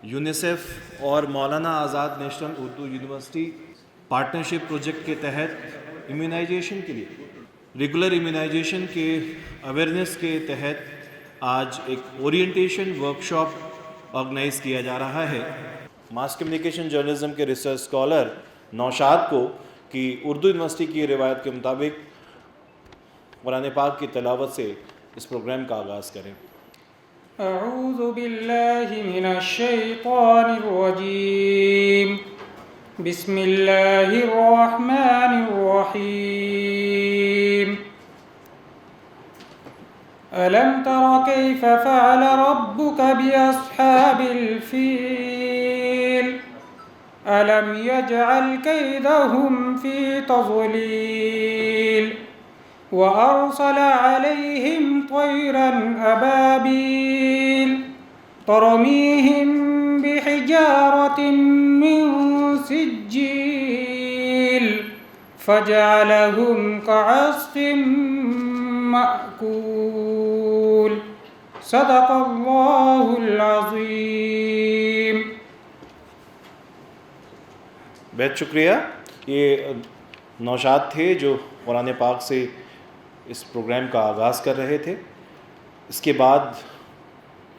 UNICEF اور Maulana Azad national Urdu university partnership project کے تحت امیونائزیشن کے لیے ریگولر امیونائزیشن کے اویئرنیس کے تحت آج ایک اورینٹیشن ورکشاپ آرگنائز کیا جا رہا ہے. ماس کمیونیکیشن جرنلزم کے ریسرچ اسکالر نوشاد کو کی اردو یونیورسٹی کی روایت کے مطابق قرآن پاک کی تلاوت سے اس پروگرام کا آغاز کریں. اعوذ باللہ من الشیطان الرجیم بسم اللہ الرحمن الرحیم. ألم تر كيف فعل ربك بأصحاب الفيل ألم يجعل كيدهم في تضليل وأرسل عليهم طيرا أبابيل ترميهم بحجارة من سجيل فجعلهم كعصف مأکول. صدق اللہ العظیم. بہت شکریہ. یہ نوشاد تھے جو قرآن پاک سے اس پروگرام کا آغاز کر رہے تھے. اس کے بعد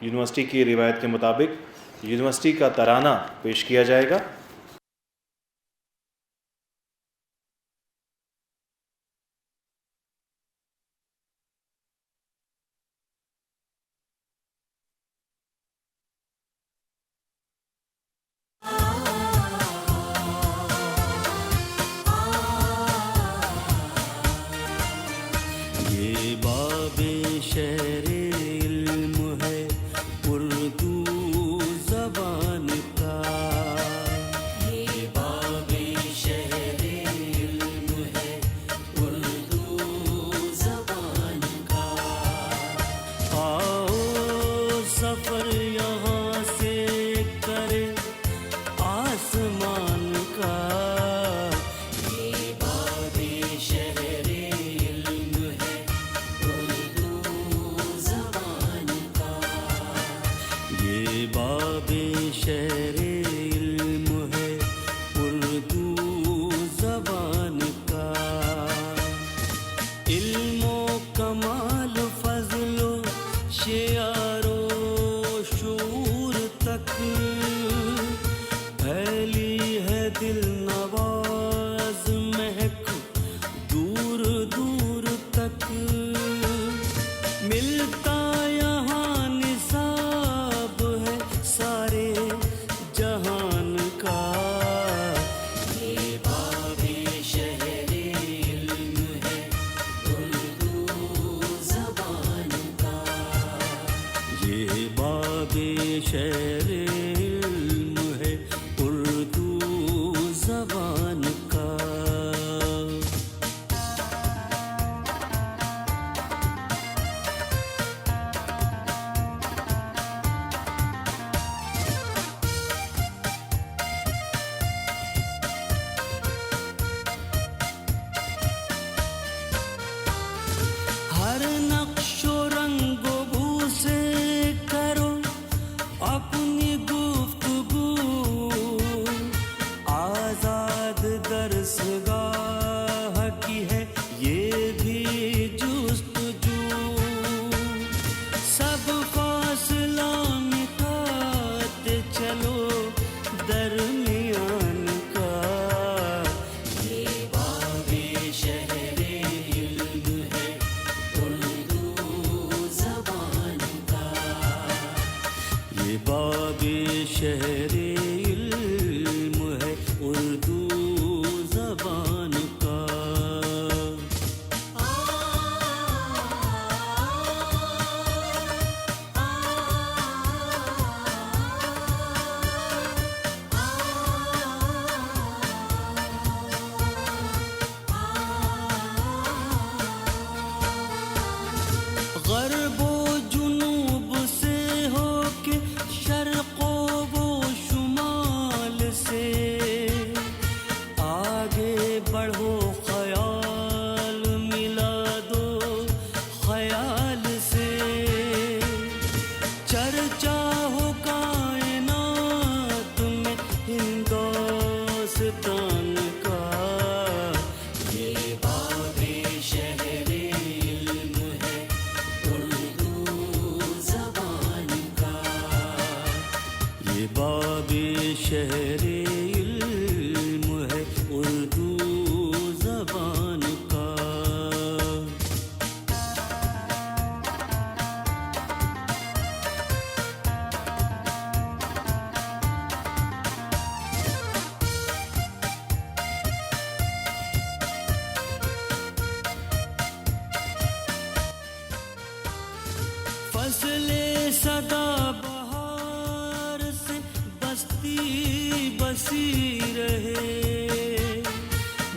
یونیورسٹی کی روایت کے مطابق یونیورسٹی کا ترانہ پیش کیا جائے گا. چرچا ہو کائنات شہر علم ہے اردو زبان کا. فصل صدا بہار سے بستی بسی رہے,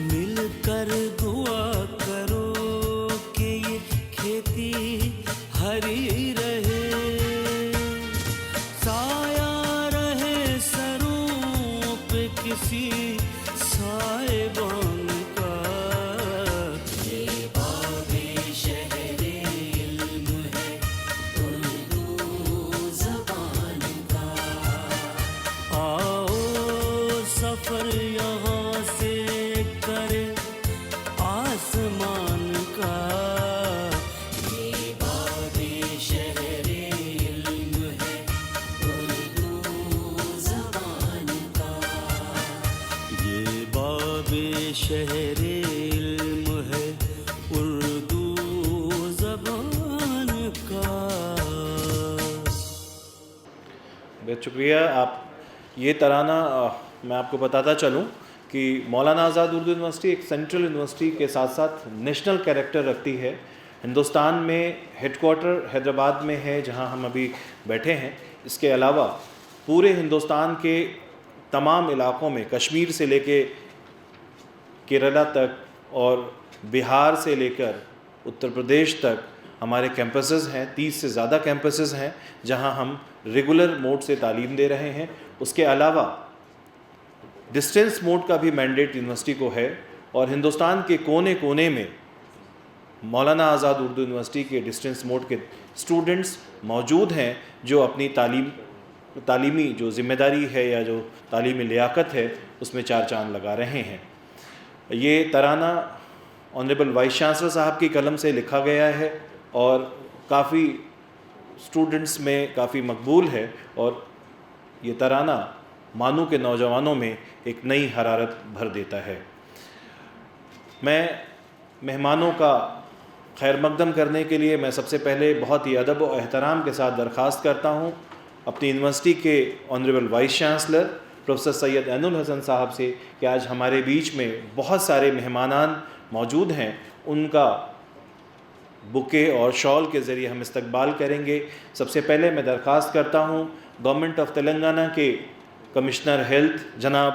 مل کر دعا کرو کہ یہ کھیتی ہری رہے, سایہ رہے سروں پہ کسی سائبان کا. یہ باب شہر علم ہے اردو زبان کا. آؤ سفر یہاں سے کرے آسمان کا. یہ باب شہر علم ہے اردو زبان کا. یہ باب شہر علم ہے اردو زبان کا. بہت شکریہ. آپ یہ ترانہ میں آپ کو بتاتا چلوں کہ مولانا آزاد اردو یونیورسٹی ایک سینٹرل یونیورسٹی کے ساتھ ساتھ نیشنل کیریکٹر رکھتی ہے. ہندوستان میں ہیڈ کوارٹر حیدرآباد میں ہے جہاں ہم ابھی بیٹھے ہیں. اس کے علاوہ پورے ہندوستان کے تمام علاقوں میں کشمیر سے لے کے کیرلا تک اور بہار سے لے کر اتر پردیش تک ہمارے کیمپسز ہیں. 30 سے زیادہ کیمپسز ہیں جہاں ہم ریگولر موڈ سے تعلیم دے رہے ہیں. اس کے علاوہ ڈسٹینس موڈ کا بھی مینڈیٹ یونیورسٹی کو ہے, اور ہندوستان کے کونے کونے میں مولانا آزاد اردو یونیورسٹی کے ڈسٹینس موڈ کے اسٹوڈنٹس موجود ہیں جو اپنی تعلیمی جو ذمہ داری ہے یا جو تعلیمی لیاقت ہے اس میں چار چاند لگا رہے ہیں. یہ ترانہ آنریبل وائس چانسلر صاحب کی قلم سے لکھا گیا ہے اور کافی اسٹوڈنٹس میں کافی مقبول ہے, اور یہ ترانہ مانو کے نوجوانوں میں ایک نئی حرارت بھر دیتا ہے. میں مہمانوں کا خیر مقدم کرنے کے لیے میں سب سے پہلے بہت ہی ادب و احترام کے ساتھ درخواست کرتا ہوں اپنی یونیورسٹی کے آنریبل وائس چانسلر پروفیسر سید عین الحسن صاحب سے کہ آج ہمارے بیچ میں بہت سارے مہمانان موجود ہیں, ان کا بکے اور شال کے ذریعے ہم استقبال کریں گے. سب سے پہلے میں درخواست کرتا ہوں گورنمنٹ آف تلنگانہ کے کمشنر ہیلتھ جناب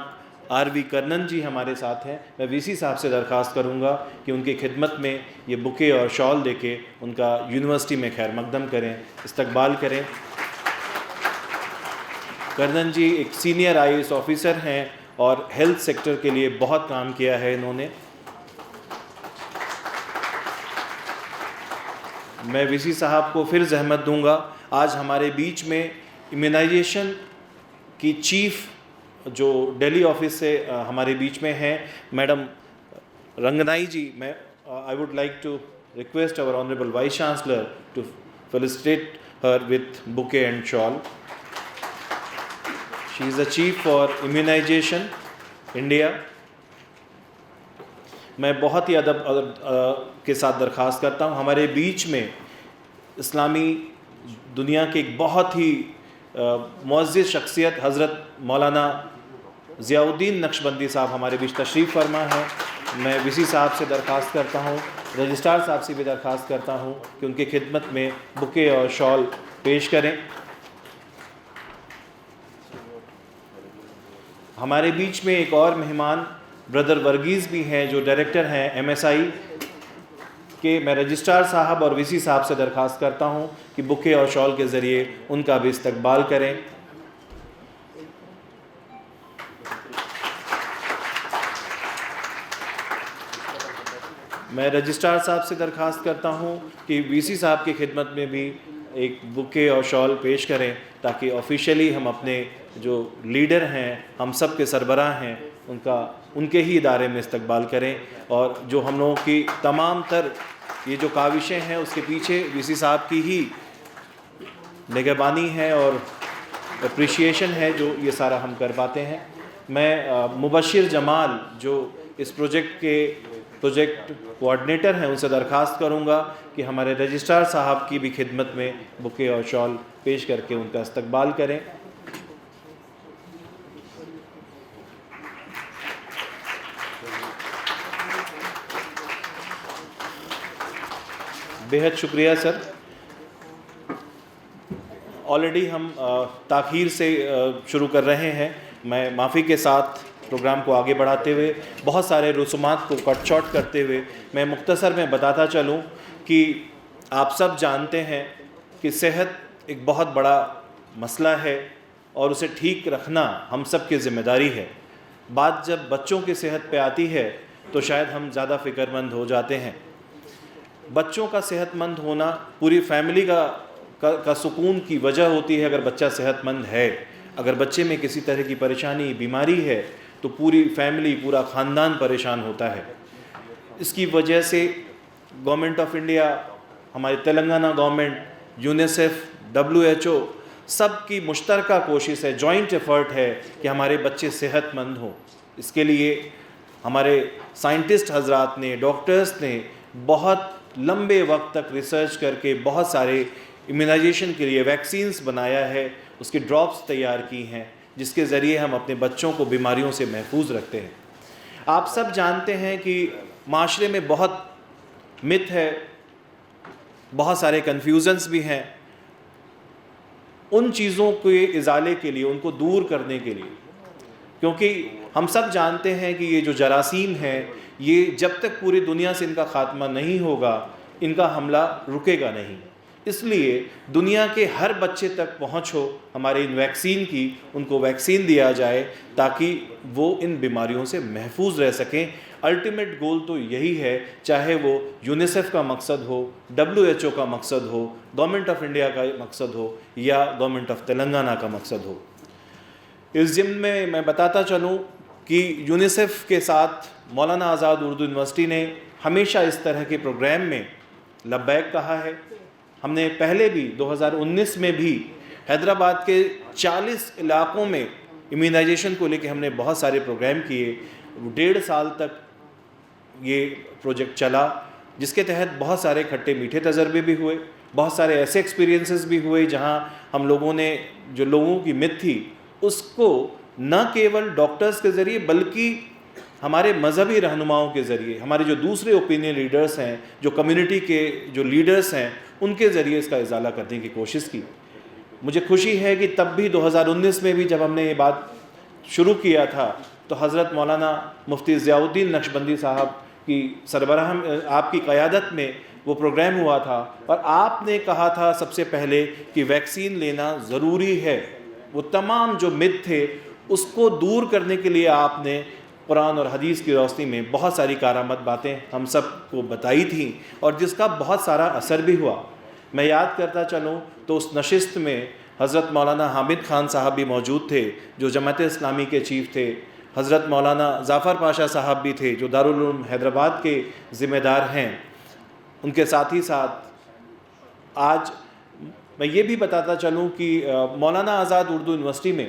آر وی کرنن جی ہمارے ساتھ ہیں. میں وی سی صاحب سے درخواست کروں گا کہ ان کی خدمت میں یہ بکے اور شال دے کے ان کا یونیورسٹی میں خیر مقدم کریں, استقبال کریں. کرنن جی ایک سینئر آئی ایس آفیسر ہیں اور ہیلتھ سیکٹر کے لیے بہت کام کیا ہے انہوں نے. میں وی سی صاحب کو پھر زحمت دوں گا. آج ہمارے بیچ میں امیونائزیشن کی چیف جو دہلی آفس سے ہمارے بیچ میں ہیں میڈم رنگنائی جی. میں I would like to request our Honorable Vice Chancellor to felicitate her with bouquet and shawl. She is the Chief for Immunization, India. میں بہت ہی ادب کے ساتھ درخواست کرتا ہوں ہمارے بیچ میں اسلامی دنیا کے ایک بہت ہی معزز شخصیت حضرت مولانا ضیاء الدین نقشبندی صاحب ہمارے بیچ تشریف فرما ہے. میں وی سی صاحب سے درخواست کرتا ہوں, رجسٹرار صاحب سے بھی درخواست کرتا ہوں کہ ان کی خدمت میں بکے اور شال پیش کریں. ہمارے بیچ میں ایک اور مہمان بردر ورگیز بھی ہیں جو ڈائریکٹر ہیں ایم ایس آئی کے. میں رجسٹرار صاحب اور وی سی صاحب سے درخواست کرتا ہوں کہ بکے اور شال کے ذریعے ان کا بھی استقبال کریں. میں رجسٹرار صاحب سے درخواست کرتا ہوں کہ وی سی صاحب کی خدمت میں بھی ایک بکے اور شال پیش کریں تاکہ آفیشیلی ہم اپنے جو لیڈر ہیں, ہم سب کے سربراہ ہیں, ان کے ہی ادارے میں استقبال کریں. اور جو ہم لوگوں کی تمام تر یہ جو کاوشیں ہیں اس کے پیچھے وی سی صاحب کی ہی نگہبانی ہے اور اپریشیشن ہے جو یہ سارا ہم کر پاتے ہیں. میں مبشر جمال جو اس پروجیکٹ کوآرڈینیٹر ہیں ان سے درخواست کروں گا کہ ہمارے رجسٹرار صاحب کی بھی خدمت میں بکے اور شال پیش کر کے ان کا استقبال کریں. بہت شکریہ سر. آلریڈی ہم تاخیر سے شروع کر رہے ہیں. میں معافی کے ساتھ پروگرام کو آگے بڑھاتے ہوئے بہت سارے رسومات کو کٹ شارٹ کرتے ہوئے میں مختصر میں بتاتا چلوں کہ آپ سب جانتے ہیں کہ صحت ایک بہت بڑا مسئلہ ہے اور اسے ٹھیک رکھنا ہم سب کی ذمہ داری ہے. بات جب بچوں کی صحت پہ آتی ہے تو شاید ہم زیادہ فکر مند ہو جاتے ہیں. بچوں کا صحت مند ہونا پوری فیملی کا سکون کی وجہ ہوتی ہے. اگر بچہ صحت مند ہے، اگر بچے میں کسی طرح کی پریشانی بیماری ہے تو پوری فیملی پورا خاندان پریشان ہوتا ہے. اس کی وجہ سے گورنمنٹ آف انڈیا، ہماری تلنگانہ گورنمنٹ، یونیسیف، WHO سب کی مشترکہ کوشش ہے، جوائنٹ ایفرٹ ہے کہ ہمارے بچے صحت مند ہوں. اس کے لیے ہمارے سائنٹسٹ حضرات نے، ڈاکٹرز نے بہت لمبے وقت تک ریسرچ کر کے بہت سارے امیونائزیشن کے لیے ویکسینز بنایا ہے، اس کی ڈراپس تیار کی ہیں جس کے ذریعے ہم اپنے بچوں کو بیماریوں سے محفوظ رکھتے ہیں. آپ سب جانتے ہیں کہ معاشرے میں بہت مت ہے، بہت سارے کنفیوژنس بھی ہیں. ان چیزوں کے ازالے کے لیے، ان کو دور کرنے کے لیے، کیونکہ ہم سب جانتے ہیں کہ یہ جو جراثیم ہیں یہ جب تک پوری دنیا سے ان کا خاتمہ نہیں ہوگا ان کا حملہ رکے گا نہیں. اس لیے دنیا کے ہر بچے تک پہنچ ہو ہمارے ان ویکسین کی، ان کو ویکسین دیا جائے تاکہ وہ ان بیماریوں سے محفوظ رہ سکیں. الٹیمیٹ گول تو یہی ہے، چاہے وہ یونیسیف کا مقصد ہو، WHO کا مقصد ہو، گورنمنٹ آف انڈیا کا مقصد ہو یا گورنمنٹ آف تلنگانہ کا مقصد ہو. اس ضمن میں بتاتا چلوں کہ یونیسیف کے ساتھ مولانا آزاد اردو یونیورسٹی نے ہمیشہ اس طرح کے پروگرام میں لبیک کہا ہے. ہم نے پہلے بھی 2019 میں بھی حیدرآباد کے 40 علاقوں میں امیونائزیشن کو لے کے ہم نے بہت سارے پروگرام کیے. 1.5 سال تک یہ پروجیکٹ چلا جس کے تحت بہت سارے کھٹے میٹھے تجربے بھی ہوئے، بہت سارے ایسے ایکسپیرینسز بھی ہوئے جہاں ہم لوگوں نے جو لوگوں کی مت تھی اس کو نہ کیول ڈاکٹرز کے ذریعے بلکہ ہمارے مذہبی رہنماؤں کے ذریعے، ہمارے جو دوسرے اوپینین لیڈرز ہیں، جو کمیونٹی کے جو لیڈرز ہیں، ان کے ذریعے اس کا ازالہ کرنے کی کوشش کی. مجھے خوشی ہے کہ تب بھی 2019 میں بھی جب ہم نے یہ بات شروع کیا تھا تو حضرت مولانا مفتی ضیاء الدین نقشبندی صاحب کی سربراہ آپ کی قیادت میں وہ پروگرام ہوا تھا اور آپ نے کہا تھا سب سے پہلے کہ ویکسین لینا ضروری ہے. وہ تمام جو مت تھے اس کو دور کرنے کے لیے آپ نے قرآن اور حدیث کی روشنی میں بہت ساری کارآمد باتیں ہم سب کو بتائی تھیں اور جس کا بہت سارا اثر بھی ہوا. میں یاد کرتا چلوں تو اس نشست میں حضرت مولانا حامد خان صاحب بھی موجود تھے جو جماعت اسلامی کے چیف تھے. حضرت مولانا ظفر پاشا صاحب بھی تھے جو دارالعلوم حیدرآباد کے ذمہ دار ہیں. ان کے ساتھ ہی ساتھ آج میں یہ بھی بتاتا چلوں کہ مولانا آزاد اردو یونیورسٹی میں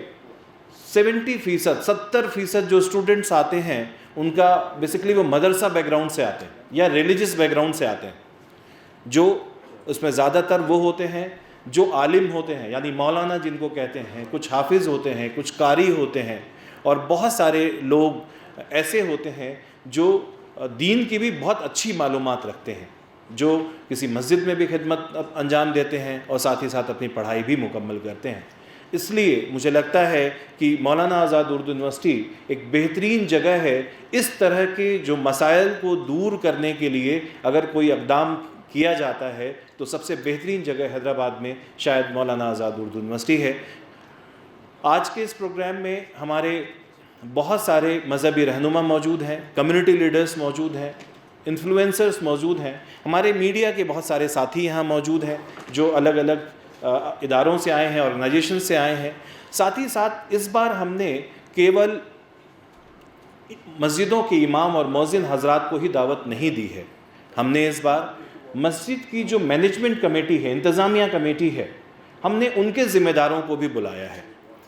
70% جو اسٹوڈنٹس آتے ہیں ان کا بیسکلی وہ مدرسہ بیک گراؤنڈ سے آتے ہیں یا ریلیجس بیک گراؤنڈ سے آتے ہیں. جو اس میں زیادہ تر وہ ہوتے ہیں جو عالم ہوتے ہیں، یعنی مولانا جن کو کہتے ہیں، کچھ حافظ ہوتے ہیں، کچھ قاری ہوتے ہیں اور بہت سارے لوگ ایسے ہوتے ہیں جو دین کی بھی بہت اچھی معلومات رکھتے ہیں، جو کسی مسجد میں بھی خدمت انجام دیتے ہیں اور ساتھ ہی ساتھ اپنی پڑھائی بھی مکمل کرتے ہیں. اس لیے مجھے لگتا ہے کہ مولانا آزاد اردو یونیورسٹی ایک بہترین جگہ ہے. اس طرح کے جو مسائل کو دور کرنے کے لیے اگر کوئی اقدام کیا جاتا ہے تو سب سے بہترین جگہ حیدرآباد میں شاید مولانا آزاد اردو یونیورسٹی ہے. آج کے اس پروگرام میں ہمارے بہت سارے مذہبی رہنما موجود ہیں، کمیونٹی لیڈرز موجود ہیں، انفلوئنسرز موجود ہیں، ہمارے میڈیا کے بہت سارے ساتھی یہاں موجود ہیں جو الگ الگ اداروں سے آئے ہیں، آرگنائزیشن سے آئے ہیں. ساتھ ہی ساتھ اس بار ہم نے کیول مسجدوں کے امام اور مؤذن حضرات کو ہی دعوت نہیں دی ہے. ہم نے اس بار مسجد کی جو مینجمنٹ کمیٹی ہے، انتظامیہ کمیٹی ہے، ہم نے ان کے ذمہ داروں کو بھی بلایا ہے.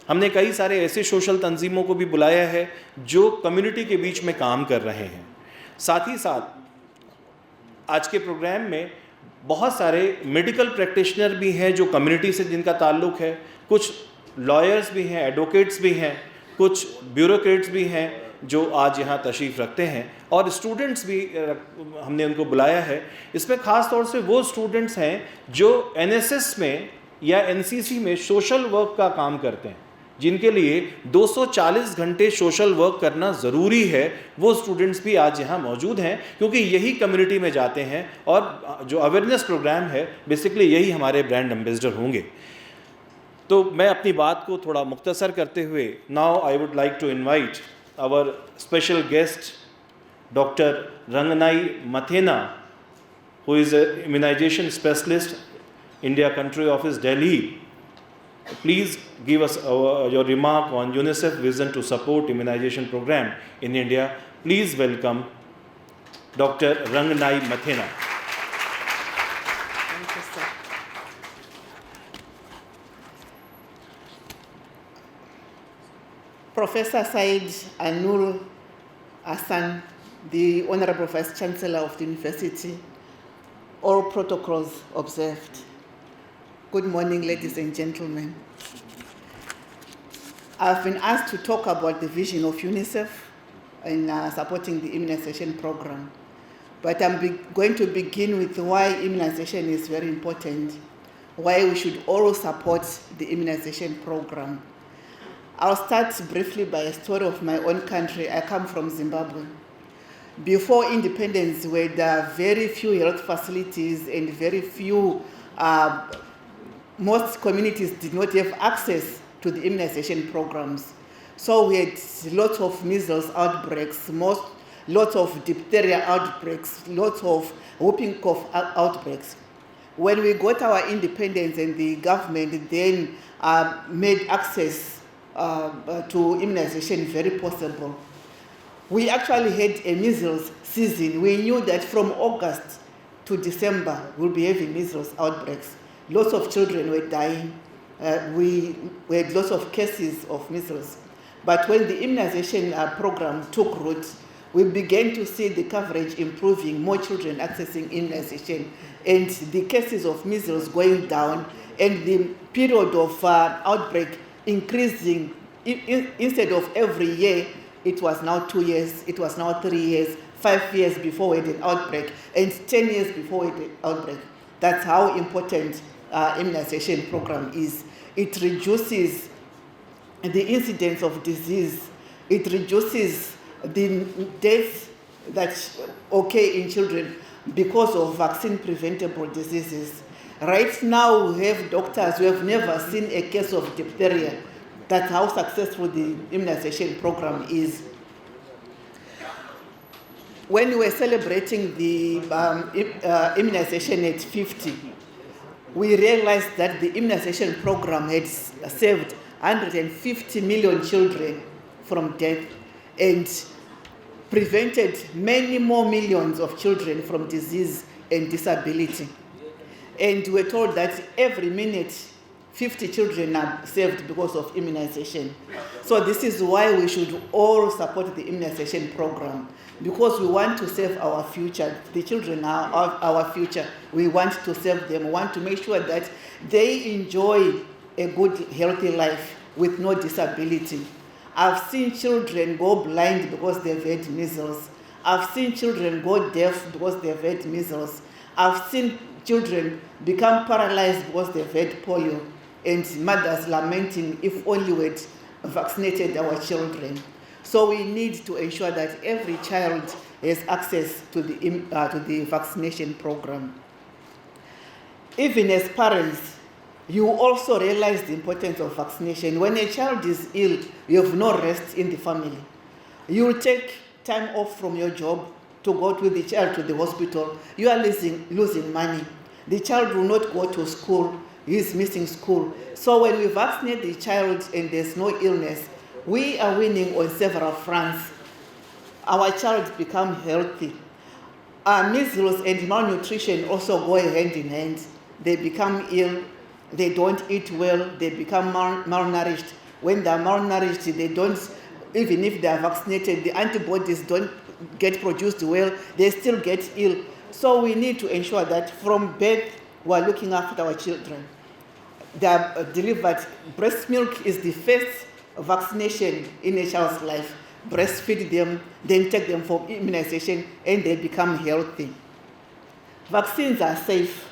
हमने कई सारे ऐसे सोशल तंजीमों को भी बुलाया है जो कम्युनिटी के बीच में काम कर रहे हैं। साथ ही साथ आज के प्रोग्राम में बहुत सारे मेडिकल प्रैक्टिशनर भी हैं जो कम्युनिटी से जिनका ताल्लुक़ है, कुछ लॉयर्स भी हैं, एडवोकेट्स भी हैं, कुछ ब्यूरोक्रेट्स भी हैं जो आज यहाँ तशरीफ़ रखते हैं, और स्टूडेंट्स भी हमने उनको बुलाया है। इसमें ख़ास तौर से वो स्टूडेंट्स हैं जो एनएसएस में या एनसीसी में सोशल वर्क का काम करते हैं, जिनके लिए 240 घंटे सोशल वर्क करना ज़रूरी है। वो स्टूडेंट्स भी आज यहाँ मौजूद हैं क्योंकि यही कम्युनिटी में जाते हैं और जो अवेयरनेस प्रोग्राम है बेसिकली यही हमारे ब्रांड एम्बेसडर होंगे। तो मैं अपनी बात को थोड़ा मुख्तसर करते हुए now I would like to invite our special guest doctor Ranganai Mathema, who is a immunisation specialist, India Country Office, Delhi. Please give us your remark on UNICEF vision to support immunization program in India. Please welcome Dr. Rangnai Mathena. Thank you, sir. Professor Said Anur Hassan, the Honorable Vice Chancellor of the University, all protocols observed. Good morning, ladies and gentlemen. I've been asked to talk about the vision of UNICEF in supporting the immunization program. But I'm going to begin with why immunization is very important, why we should all support the immunization program. I'll start briefly by a story of my own country. I come from Zimbabwe. Before independence, where there are very few health facilities and very few most communities did not have access to the immunization programs. So we had lots of measles outbreaks, lots of diphtheria outbreaks, lots of whooping cough outbreaks. When we got our independence and the government then made access to immunization very possible, we actually had a measles season. We knew that from August to December we'll be having measles outbreaks. Lots of children were dying. We had lots of cases of measles. But when the immunization program took root, we began to see the coverage improving, more children accessing immunization, and the cases of measles going down, and the period of outbreak increasing. Instead of every year, it was now 2 years, it was now 3 years, 5 years before we had an outbreak, and 10 years before we had an outbreak. That's how important immunization program is. It reduces the incidence of disease. It reduces the deaths that occur in children because of vaccine preventable diseases. Right now we have doctors who have never seen a case of diphtheria. That's how successful the immunization program is. When we were celebrating the immunization at 50, we realized that the immunization program had saved 150 million children from death and prevented many more millions of children from disease and disability. And we're told that every minute 50 children are saved because of immunization. So this is why we should all support the immunization program, because we want to save our future. The children are our future. We want to save them. We want to make sure that they enjoy a good, healthy life with no disability. I've seen children go blind because they've had measles. I've seen children go deaf because they've had measles. I've seen children become paralyzed because they've had polio, and mothers lamenting, if only we'd vaccinated our children. So we need to ensure that every child has access to the vaccination program. Even as parents, you also realize the importance of vaccination. When a child is ill, you have no rest in the family. You will take time off from your job to go with the child to the hospital. You are losing money. The child will not go to school. He is missing school. So when we vaccinate the child and there's no illness, we are winning on several fronts. Our child become healthy. Measles and malnutrition also go hand in hand. They become ill, they don't eat well, they become malnourished. when they are malnourished, they don't, even if they are vaccinated, the antibodies don't get produced well, they still get ill. So we need to ensure that from birth, we are looking after our children. They are delivered. Breast milk is the first vaccination in a child's life. Breastfeed them, then take them for immunization, and they become healthy. Vaccines are safe.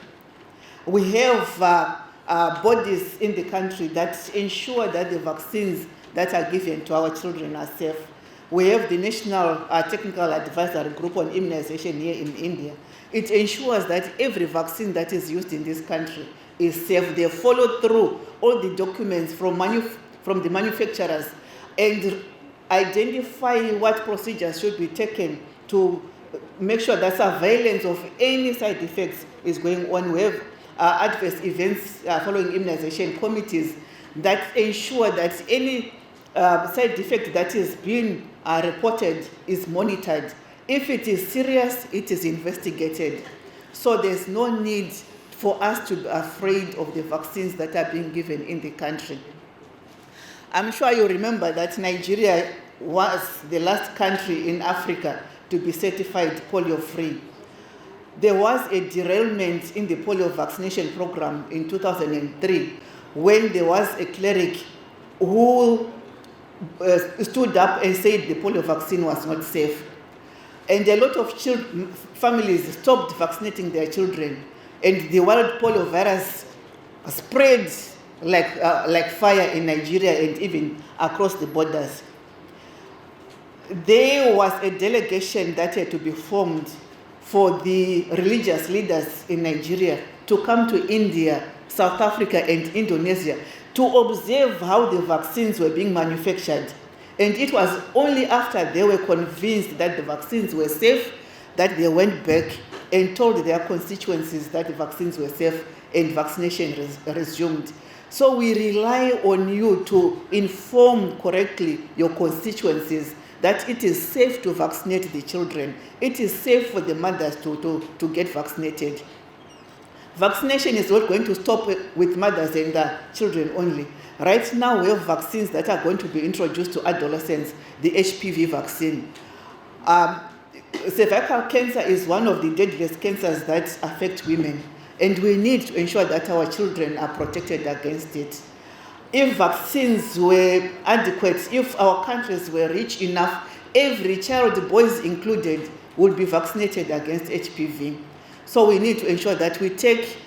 We have bodies in the country that ensure that the vaccines that are given to our children are safe. We have the National Technical Advisory Group on Immunization here in India. It ensures that every vaccine that is used in this country is safe. They follow through all the documents from the manufacturers and identify what procedures should be taken to make sure that surveillance of any side effects is going on. We have adverse events following immunization committees that ensure that any side effect that is being reported is monitored. If it is serious, it is investigated. So there's no need for us to be afraid of the vaccines that are being given in the country. I'm sure you remember that Nigeria was the last country in Africa to be certified polio-free. There was a derailment in the polio vaccination program in 2003 when there was a cleric who stood up and said the polio vaccine was not safe. And a lot of families stopped vaccinating their children, and the wild polio virus spread like fire in Nigeria and even across the borders. There was a delegation that had to be formed for the religious leaders in Nigeria to come to India, South Africa, and Indonesia to observe how the vaccines were being manufactured. And it was only after they were convinced that the vaccines were safe that they went back and told their constituencies that the vaccines were safe and vaccination resumed. So we rely on you to inform correctly your constituencies that it is safe to vaccinate the children. It is safe for the mothers to get vaccinated. Vaccination is not going to stop with mothers and children only. Right now, we have vaccines that are going to be introduced to adolescents, the HPV vaccine. Cervical cancer is one of the deadliest cancers that affect women, and we need to ensure that our children are protected against it. If vaccines were adequate, if our countries were rich enough, every child, boys included, would be vaccinated against HPV. So we need to ensure that we take,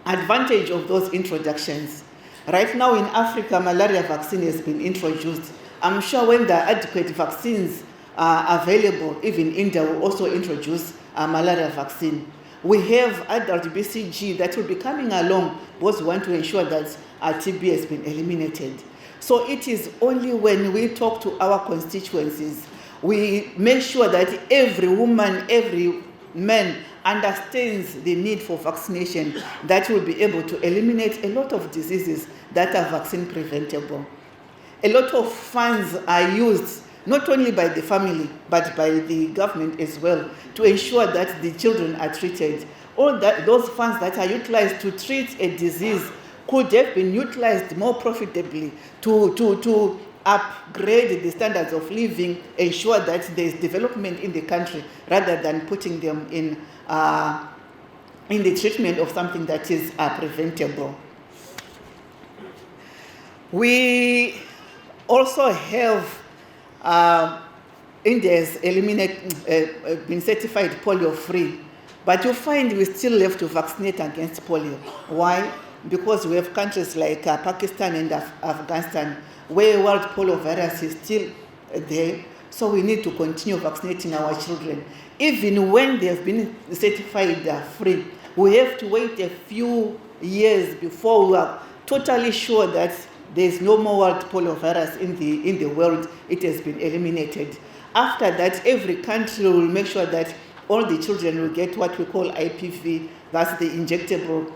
advantage of those introductions. Right now in Africa, malaria vaccine has been introduced. I'm sure when there are adequate vaccines available, even India will also introduce a malaria vaccine. We have adult BCG that will be coming along because we want to ensure that TB has been eliminated. So it is only when we talk to our constituencies, we make sure that every woman, every man understands the need for vaccination, that will be able to eliminate a lot of diseases that are vaccine preventable. A lot of funds are used not only by the family, but by the government as well, to ensure that the children are treated. All that, those funds that are utilized to treat a disease could have been utilized more profitably to upgrade the standards of living, ensure that there is development in the country, rather than putting them in the treatment of something that is preventable. We also have India has been certified polio-free, but you find we still have to vaccinate against polio. Why? Because we have countries like Pakistan and Afghanistan, where wild polio virus is still there, so we need to continue vaccinating our children. Even when they have been certified free, we have to wait a few years before we are totally sure that there is no more wild polio virus in the world. It has been eliminated. After that, every country will make sure that all the children will get what we call IPV, that's the injectable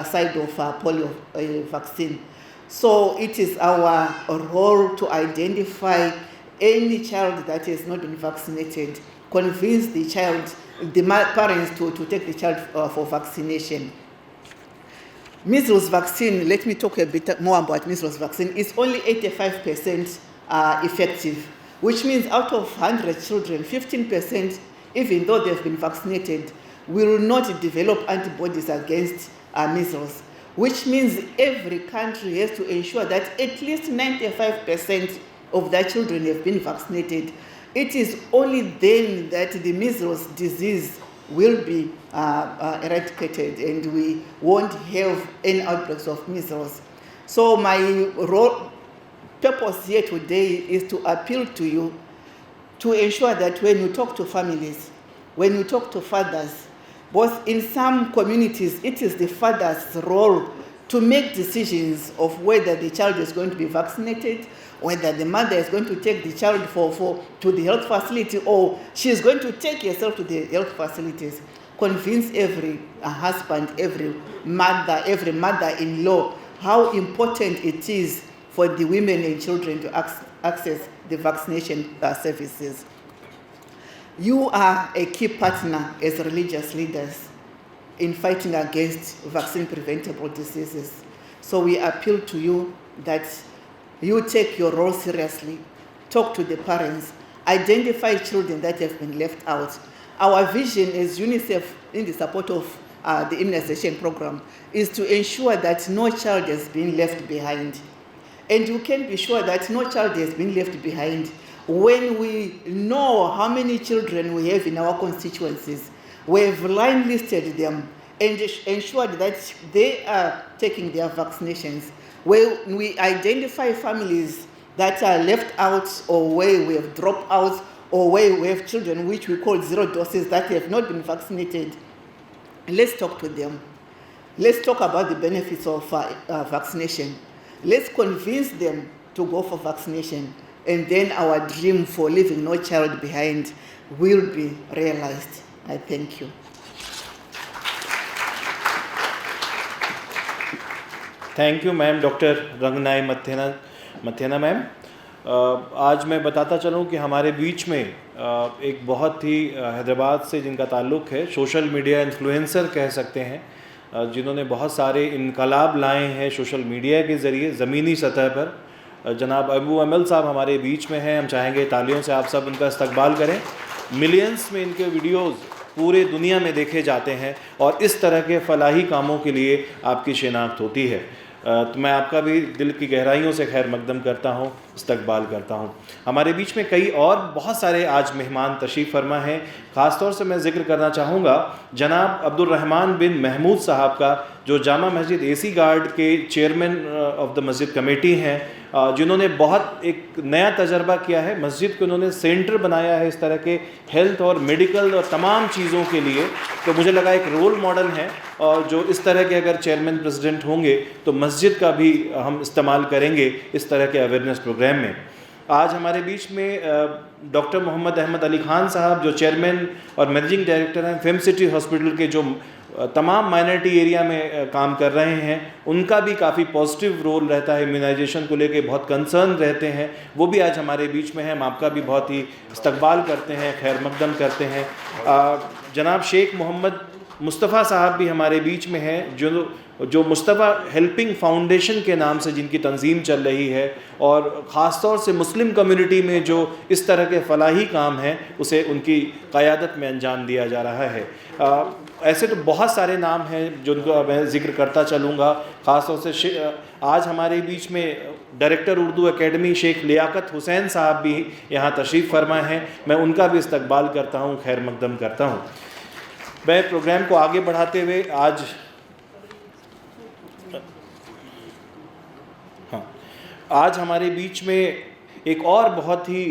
side of polio vaccine. So it is our role to identify any child that has not been vaccinated, convince the child, the parents to take the child for vaccination. Measles vaccine, let me talk a bit more about measles vaccine, is only 85% effective, which means out of 100 children, 15%, even though they've been vaccinated, will not develop antibodies against measles, which means every country has to ensure that at least 95% of their children have been vaccinated. It is only then that the measles disease will be eradicated and we won't have any outbreaks of measles. So my purpose here today is to appeal to you to ensure that when you talk to families, when you talk to fathers, both in some communities, it is the father's role to make decisions of whether the child is going to be vaccinated, whether the mother is going to take the child to the health facility, or she is going to take herself to the health facilities. Convince every husband, every mother-in-law how important it is for the women and children to access the vaccination services. You are a key partner as religious leaders in fighting against vaccine-preventable diseases. So we appeal to you that you take your role seriously, talk to the parents, identify children that have been left out. Our vision as UNICEF in the support of the immunization program is to ensure that no child has been left behind. And you can be sure that no child has been left behind when we know how many children we have in our constituencies. We have line listed them and ensured that they are taking their vaccinations. When we identify families that are left out or where we have dropped out or where we have children which we call zero doses that have not been vaccinated, let's talk to them. Let's talk about the benefits of vaccination. Let's convince them to go for vaccination, and then our dream for leaving no child behind will be realized. I thank you. Thank you ma'am, doctor Ranganai Mathema ma'am. आज मैं बताता चलूं कि हमारे बीच में एक बहुत ही हैदराबाद से जिनका ताल्लुक़ है, सोशल मीडिया इन्फ्लुएंसर कह सकते हैं, जिन्होंने बहुत सारे इनकलाब लाए हैं सोशल मीडिया के ज़रिए ज़मीनी सतह पर। जनाब अबू अमल साहब हमारे बीच में हैं, हम चाहेंगे तालियों से आप सब उनका इस्तकबाल करें। मिलियंस में इनके वीडियोज़ पूरे दुनिया में देखे जाते हैं और इस तरह के फलाही कामों के लिए आपकी शिनाख्त होती है। तो मैं आपका भी दिल की गहराइयों से खैर मकदम करता हूँ, इस्तकबाल करता हूँ। हमारे बीच में कई और बहुत सारे आज मेहमान तशरीफ़ फरमा हैं। ख़ास तौर से मैं ज़िक्र करना चाहूँगा जनाब अब्दुल रहमान बिन महमूद साहब का, जो जामा मस्जिद एसी गार्ड के चेयरमैन ऑफ द मस्जिद कमेटी हैं, जिन्होंने बहुत एक नया तजर्बा किया है। मस्जिद को उन्होंने सेंटर बनाया है इस तरह के हेल्थ और मेडिकल और तमाम चीज़ों के लिए। तो मुझे लगा एक रोल मॉडल है, और जो इस तरह के अगर चेयरमैन प्रेसिडेंट होंगे तो मस्जिद का भी हम इस्तेमाल करेंगे इस तरह के अवेयरनेस प्रोग्राम में। आज हमारे बीच में डॉक्टर मोहम्मद अहमद अली खान साहब, जो चेयरमैन और मैनेजिंग डायरेक्टर हैं फेम सिटी हॉस्पिटल के, जो तमाम माइनॉरिटी एरिया में काम कर रहे हैं, उनका भी काफ़ी पॉजिटिव रोल रहता है, इम्यूनाइजेशन को लेके बहुत कंसर्न रहते हैं। वो भी आज हमारे बीच में हैं, हम आपका भी बहुत ही इस्तकबाल करते हैं, खैर मकदम करते हैं। जनाब शेख मोहम्मद मुस्तफ़ा साहब भी हमारे बीच में हैं, जो मुस्तफ़ा हेल्पिंग फाउंडेशन के नाम से जिनकी तंजीम चल रही है, और ख़ास तौर से मुस्लिम कम्युनिटी में जो इस तरह के फलाही काम हैं उसे उनकी क़यादत में अंजाम दिया जा रहा है। ऐसे तो बहुत सारे नाम हैं जिनको मैं ज़िक्र करता चलूँगा। ख़ास तौर से आज हमारे बीच में डायरेक्टर उर्दू एकेडमी शेख लियाकत हुसैन साहब भी यहाँ तशरीफ़ फरमा हैं, मैं उनका भी इस्तकबाल करता हूँ, खैर मकदम करता हूँ। मैं प्रोग्राम को आगे बढ़ाते हुए आज हमारे बीच में एक और बहुत ही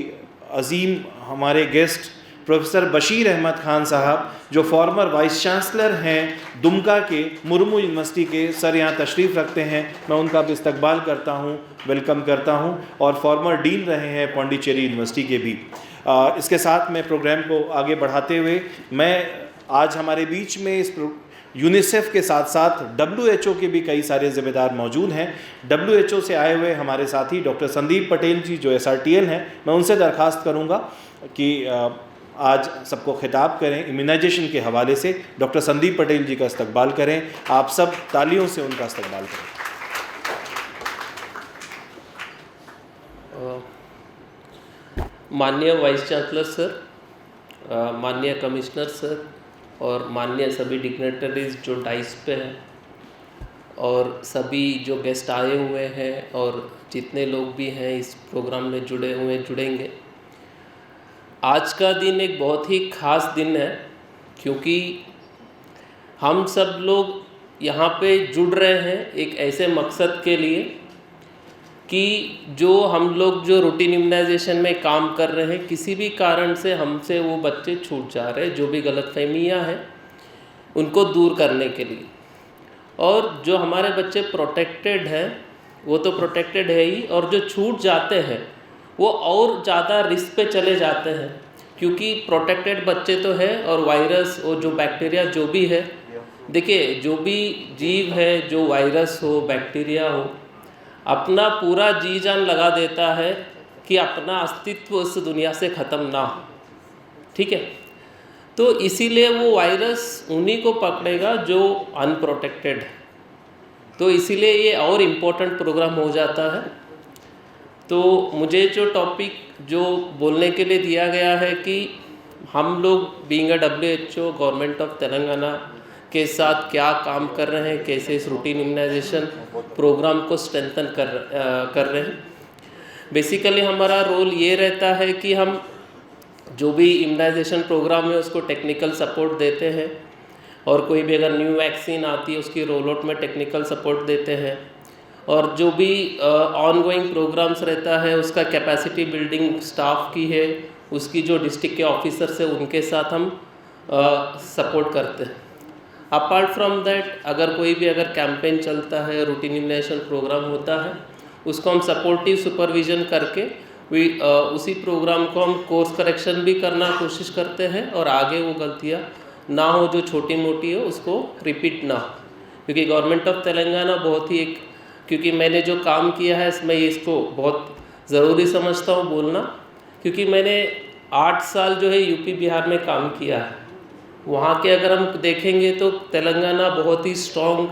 अजीम हमारे गेस्ट प्रोफेसर बशीर अहमद खान साहब, जो फॉर्मर वाइस चांसलर हैं दुमका के मुर्मू यूनिवर्सिटी के, सर यहाँ तशरीफ़ रखते हैं, मैं उनका भी इस्तकबाल करता हूँ, वेलकम करता हूँ, और फॉर्मर डीन रहे हैं पौंडीचेरी यूनिवर्सिटी के भी। इसके साथ मैं प्रोग्राम को आगे बढ़ाते हुए मैं आज हमारे बीच में इस यूनिसेफ के साथ साथ WHO के भी कई सारे ज़िम्मेदार मौजूद हैं। WHO से आए हुए हमारे साथी डॉक्टर संदीप पटेल जी, जो SRTL हैं, मैं उनसे दरख्वास्त करूंगा कि آج سب کو خطاب کریں امیونائزیشن کے حوالے سے. ڈاکٹر سندیپ پٹیل جی کا استقبال کریں. آپ سب تالیوں سے ان کا استقبال کریں. माननीय वाइस चांसलर सर, माननीय कमिश्नर सर और माननीय सभी डिग्नेटरीज जो डाइस पे हैं और सभी जो गेस्ट आए हुए हैं और जितने लोग भी हैं इस प्रोग्राम में जुड़ेंगे. आज का दिन एक बहुत ही ख़ास दिन है क्योंकि हम सब लोग यहाँ पे जुड़ रहे हैं एक ऐसे मकसद के लिए कि जो हम लोग जो रूटीन इम्यूनाइजेशन में काम कर रहे हैं किसी भी कारण से हमसे वो बच्चे छूट जा रहे हैं, जो भी गलतफहमियाँ हैं उनको दूर करने के लिए. और जो हमारे बच्चे प्रोटेक्टेड हैं वो तो प्रोटेक्टेड है ही, और जो छूट जाते हैं वो और ज़्यादा रिस्क पे चले जाते हैं क्योंकि प्रोटेक्टेड बच्चे तो है और वायरस और जो बैक्टीरिया जो भी है, देखिए जो भी जीव है, जो वायरस हो बैक्टीरिया हो, अपना पूरा जी जान लगा देता है कि अपना अस्तित्व उस दुनिया से ख़त्म ना हो. ठीक है, तो इसीलिए वो वायरस उन्हीं को पकड़ेगा जो अनप्रोटेक्टेड है. तो इसीलिए ये और इम्पोर्टेंट प्रोग्राम हो जाता है. तो मुझे जो टॉपिक जो बोलने के लिए दिया गया है कि हम लोग being a WHO government of Telangana के साथ क्या काम कर रहे हैं, कैसे इस रूटीन इम्यूनाइजेशन प्रोग्राम को स्ट्रेंथन कर रहे हैं. बेसिकली हमारा रोल ये रहता है कि हम जो भी इम्यूनाइजेशन प्रोग्राम है उसको टेक्निकल सपोर्ट देते हैं और कोई भी अगर न्यू वैक्सीन आती है उसकी रोल आउट में टेक्निकल सपोर्ट देते हैं. और जो भी ऑन गोइंग प्रोग्राम्स रहता है उसका कैपेसिटी बिल्डिंग स्टाफ की है, उसकी जो डिस्ट्रिक्ट के ऑफिसर्स है उनके साथ हम सपोर्ट करते हैं. अपार्ट फ्रॉम दैट अगर कोई भी अगर कैंपेन चलता है, रूटीन इम्यूनाइजेशन प्रोग्राम होता है, उसको हम सपोर्टिव सुपरविज़न करके उसी प्रोग्राम को हम कोर्स करेक्शन भी करना कोशिश करते हैं और आगे वो गलतियाँ ना हो जो छोटी मोटी हो उसको रिपीट ना हो. क्योंकि गवर्नमेंट ऑफ तेलंगाना बहुत ही एक, क्योंकि मैंने जो काम किया है इसमें इसको बहुत ज़रूरी समझता हूँ बोलना, क्योंकि मैंने 8 साल जो है यूपी बिहार में काम किया है. वहाँ के अगर हम देखेंगे तो तेलंगाना बहुत ही स्ट्रॉन्ग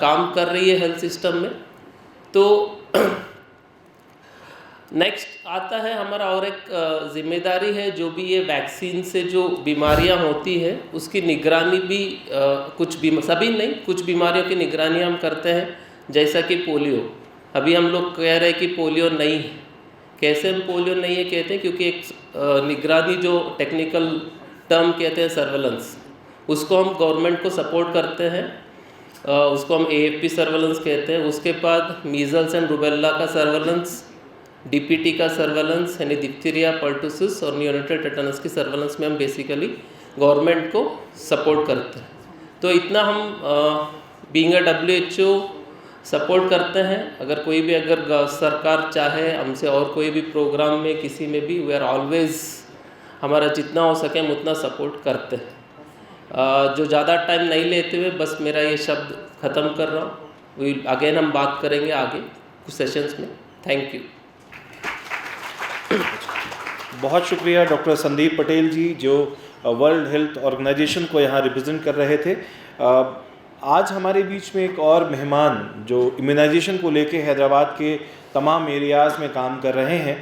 काम कर रही है हेल्थ सिस्टम में. तो नेक्स्ट आता है हमारा और एक ज़िम्मेदारी है, जो भी ये वैक्सीन से जो बीमारियां होती है उसकी निगरानी भी सभी नहीं, कुछ बीमारियों की निगरानी हम करते हैं. जैसा कि पोलियो, अभी हम लोग कह रहे हैं कि पोलियो नहीं है. कैसे हम पोलियो नहीं है कहते हैं? क्योंकि एक निगरानी जो टेक्निकल टर्म कहते हैं सर्वेलेंस, उसको हम गवर्नमेंट को सपोर्ट करते हैं, उसको हम AFP सर्वेलेंस कहते हैं. उसके बाद मीज़ल्स एंड रूबेला का सर्वेलेंस, DPT का सर्वेलेंस यानी डिप्थीरिया, पर्टुसिस और नियोनेटल टेटनस की सर्वेलेंस में हम बेसिकली गवर्नमेंट को सपोर्ट करते हैं. तो इतना हम बीइंग अ WHO सपोर्ट करते हैं. अगर कोई भी अगर सरकार चाहे हमसे और कोई भी प्रोग्राम में किसी में भी, वी आर ऑलवेज़, हमारा जितना हो सके हम उतना सपोर्ट करते हैं. जो ज़्यादा टाइम नहीं लेते हुए बस मेरा ये शब्द ख़त्म कर रहा हूँ. अगेन हम बात करेंगे आगे कुछ सेशंस में. Thank you. बहुत शुक्रिया डॉक्टर संदीप पटेल जी जो वर्ल्ड हेल्थ ऑर्गेनाइजेशन को यहाँ रिप्रेजेंट कर रहे थे. आज हमारे बीच में एक और मेहमान जो इम्यूनाइजेशन को लेके हैदराबाद के तमाम एरियाज़ में काम कर रहे हैं,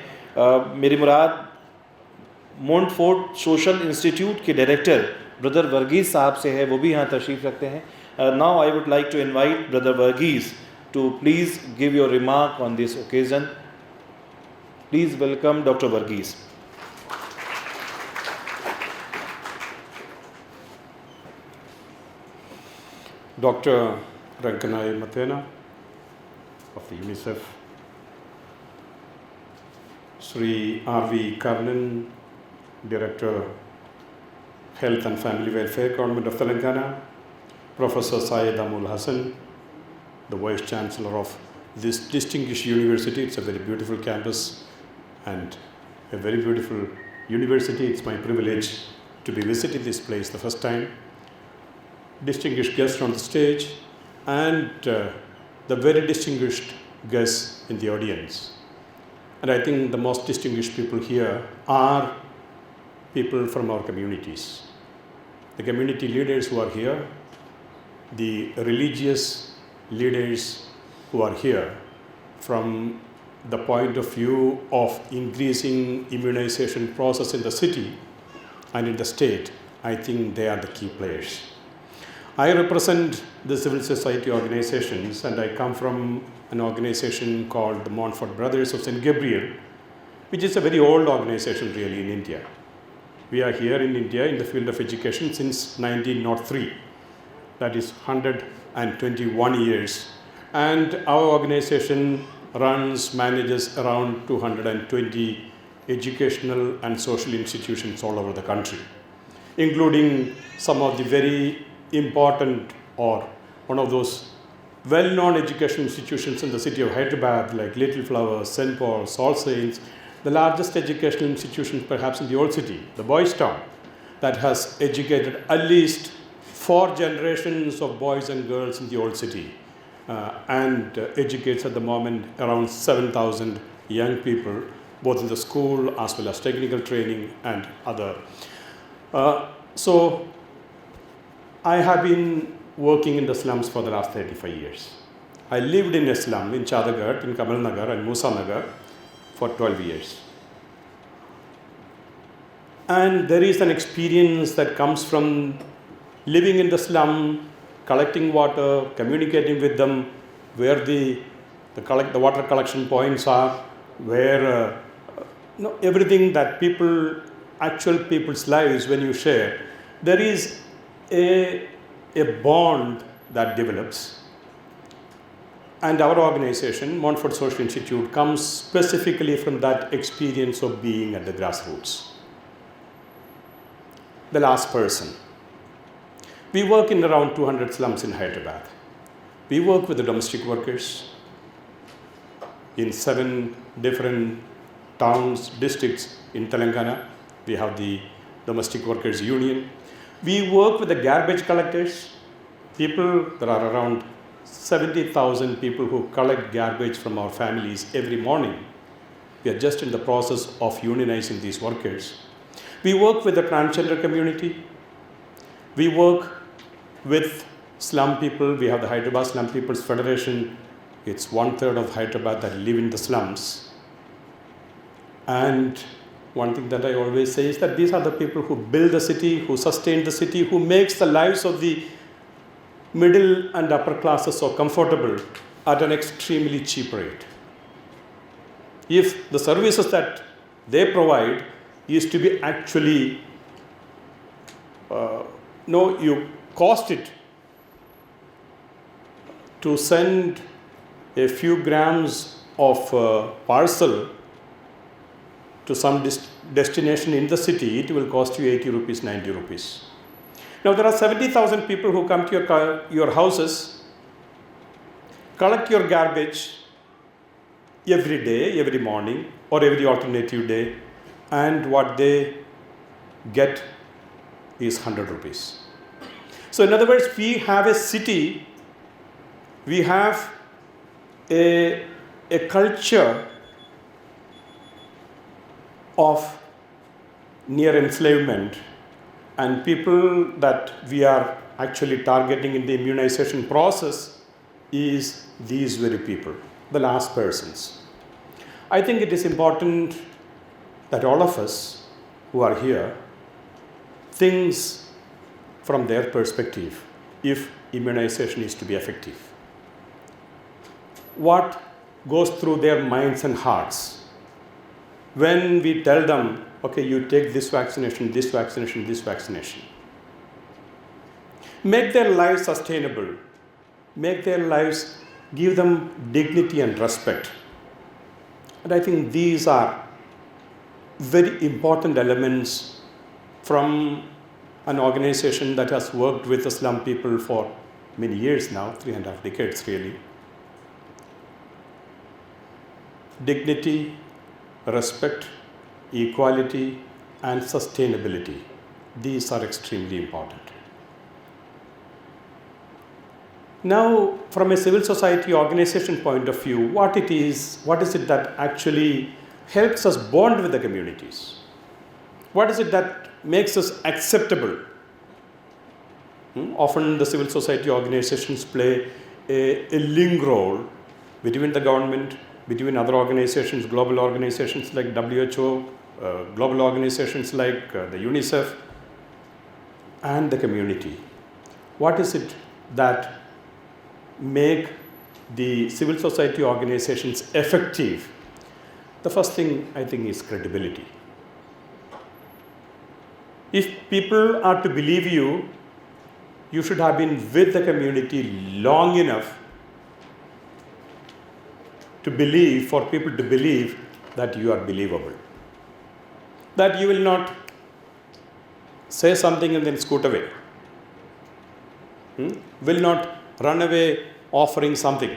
मेरी मुराद मोंटफोर्ट सोशल इंस्टीट्यूट के डायरेक्टर ब्रदर वर्गीज़ साहब से है, वो भी यहाँ तशरीफ़ रखते हैं. Now I would like to invite brother Varghese to please give your remark on this occasion. Please welcome doctor Varghese. Dr. Rankanai Mathena of the UNICEF, Sri R.V. Karnan, Director, Health and Family Welfare, Government of Telangana, Professor Syed Amul Hassan, the Vice Chancellor of this distinguished university. It's a very beautiful campus and a very beautiful university. It's my privilege to be visiting this place the first time. Distinguished guests on the stage and the very distinguished guests in the audience. And I think the most distinguished people here are people from our communities. The community leaders who are here, the religious leaders who are here, from the point of view of increasing immunization process in the city and in the state, I think they are the key players. I represent the civil society organizations, and I come from an organization called the Montfort Brothers of St. Gabriel, which is a very old organization really in India. We are here in India in the field of education since 1903. That is 121 years. And our organization manages around 220 educational and social institutions all over the country, including some of the very important or one of those well-known educational institutions in the city of Hyderabad, like Little Flowers, St. Paul's, All Saints, the largest educational institution perhaps in the old city, the Boys' Town, that has educated at least 4 generations of boys and girls in the old city, and educates at the moment around 7,000 young people, both in the school as well as technical training and other. So I have been working in the slums for the last 35 years. I lived in a slum in Chadagat, in Kamal Nagar and Musa Nagar for 12 years. And there is an experience that comes from living in the slum, collecting water, communicating with them, where the water collection points are, where everything that actual people's lives, when you share, there is a bond that develops. And our organization, Montfort Social Institute, comes specifically from that experience of being at the grassroots. The last person. We work in around 200 slums in Hyderabad. We work with the domestic workers in 7 different towns, districts in Telangana. We have the Domestic Workers Union. We work with the garbage collectors. There are around 70,000 people who collect garbage from our families every morning. We are just in the process of unionizing these workers. We work with the transgender community. We work with slum people. We have the Hyderabad Slum People's Federation. It's 1/3 of Hyderabad that live in the slums. And one thing that I always say is that these are the people who build the city, who sustain the city, who makes the lives of the middle and upper classes so comfortable at an extremely cheap rate. If the services that they provide is to be actually, you cost it to send a few grams of parcel to some destination in the city, it will cost you 80 rupees, 90 rupees. Now there are 70,000 people who come to your houses, collect your garbage every day, every morning, or every alternative day, and what they get is 100 rupees. So in other words, we have a city, we have a culture of near enslavement, and people that we are actually targeting in the immunization process is these very people, the last persons. I think it is important that all of us who are here thinks from their perspective if immunization is to be effective. What goes through their minds and hearts when we tell them, okay, you take this vaccination, this vaccination, this vaccination. Make their lives sustainable. Make their lives, give them dignity and respect. And I think these are very important elements from an organization that has worked with the slum people for many years now, 3.5 decades really. Dignity, respect, equality, and sustainability. These are extremely important. Now, from a civil society organization point of view, what is it that actually helps us bond with the communities? What is it that makes us acceptable? Often the civil society organizations play a link role between the government, between other organizations, global organizations like WHO, global organizations like the UNICEF, and the community. What is it that make the civil society organizations effective? The first thing I think is credibility. If people are to believe you, you should have been with the community long enough to believe, for people to believe that you are believable. That you will not say something and then scoot away. Will not run away offering something.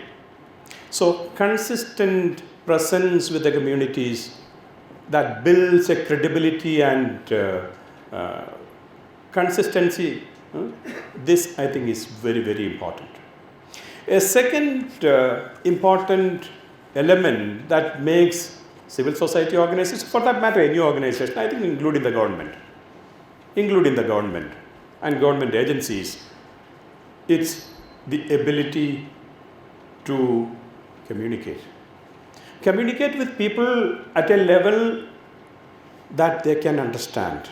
So consistent presence with the communities that builds a credibility and consistency, this I think is very, very important. A second important element that makes civil society organizations, for that matter any organization, I think including the government and government agencies, it's the ability to communicate. Communicate with people at a level that they can understand.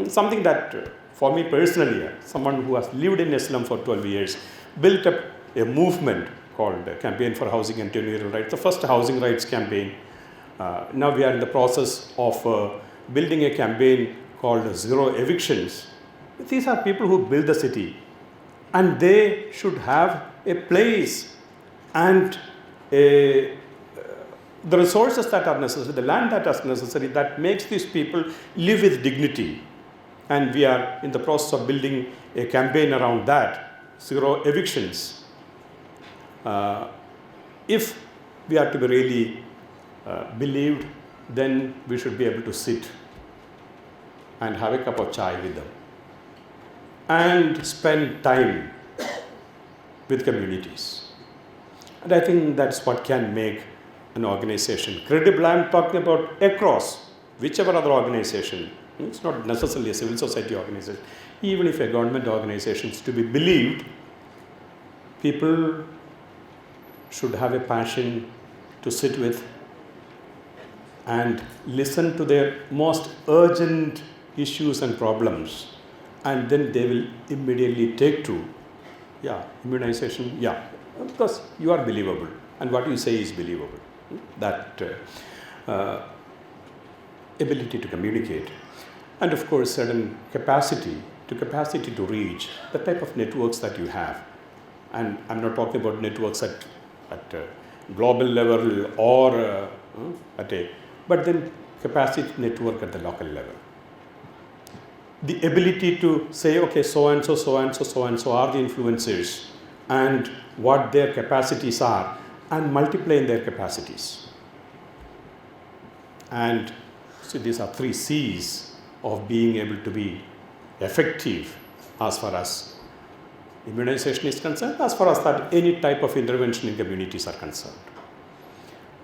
Something that for me personally, someone who has lived in Islam for 12 years, built up a movement called Campaign for Housing and Tenure Rights, the first housing rights campaign. Now we are in the process of building a campaign called Zero Evictions. These are people who build the city, and they should have a place and the resources that are necessary, the land that is necessary, that makes these people live with dignity. And we are in the process of building a campaign around that, Zero Evictions. If we are to be really believed, then we should be able to sit and have a cup of chai with them and spend time with communities. And I think that's what can make an organization credible. I'm talking about across whichever other organization. It's not necessarily a civil society organization. Even if a government organization is to be believed, people should have a passion to sit with and listen to their most urgent issues and problems, and then they will immediately take to, immunization, because you are believable and what you say is believable. That ability to communicate, and of course certain capacity to reach the type of networks that you have. And I'm not talking about networks at global level or but then capacity network at the local level. The ability to say, okay, so and so are the influencers and what their capacities are, and multiplying their capacities. And so these are 3 C's of being able to be effective as far as immunization is concerned, as far as that any type of intervention in communities are concerned.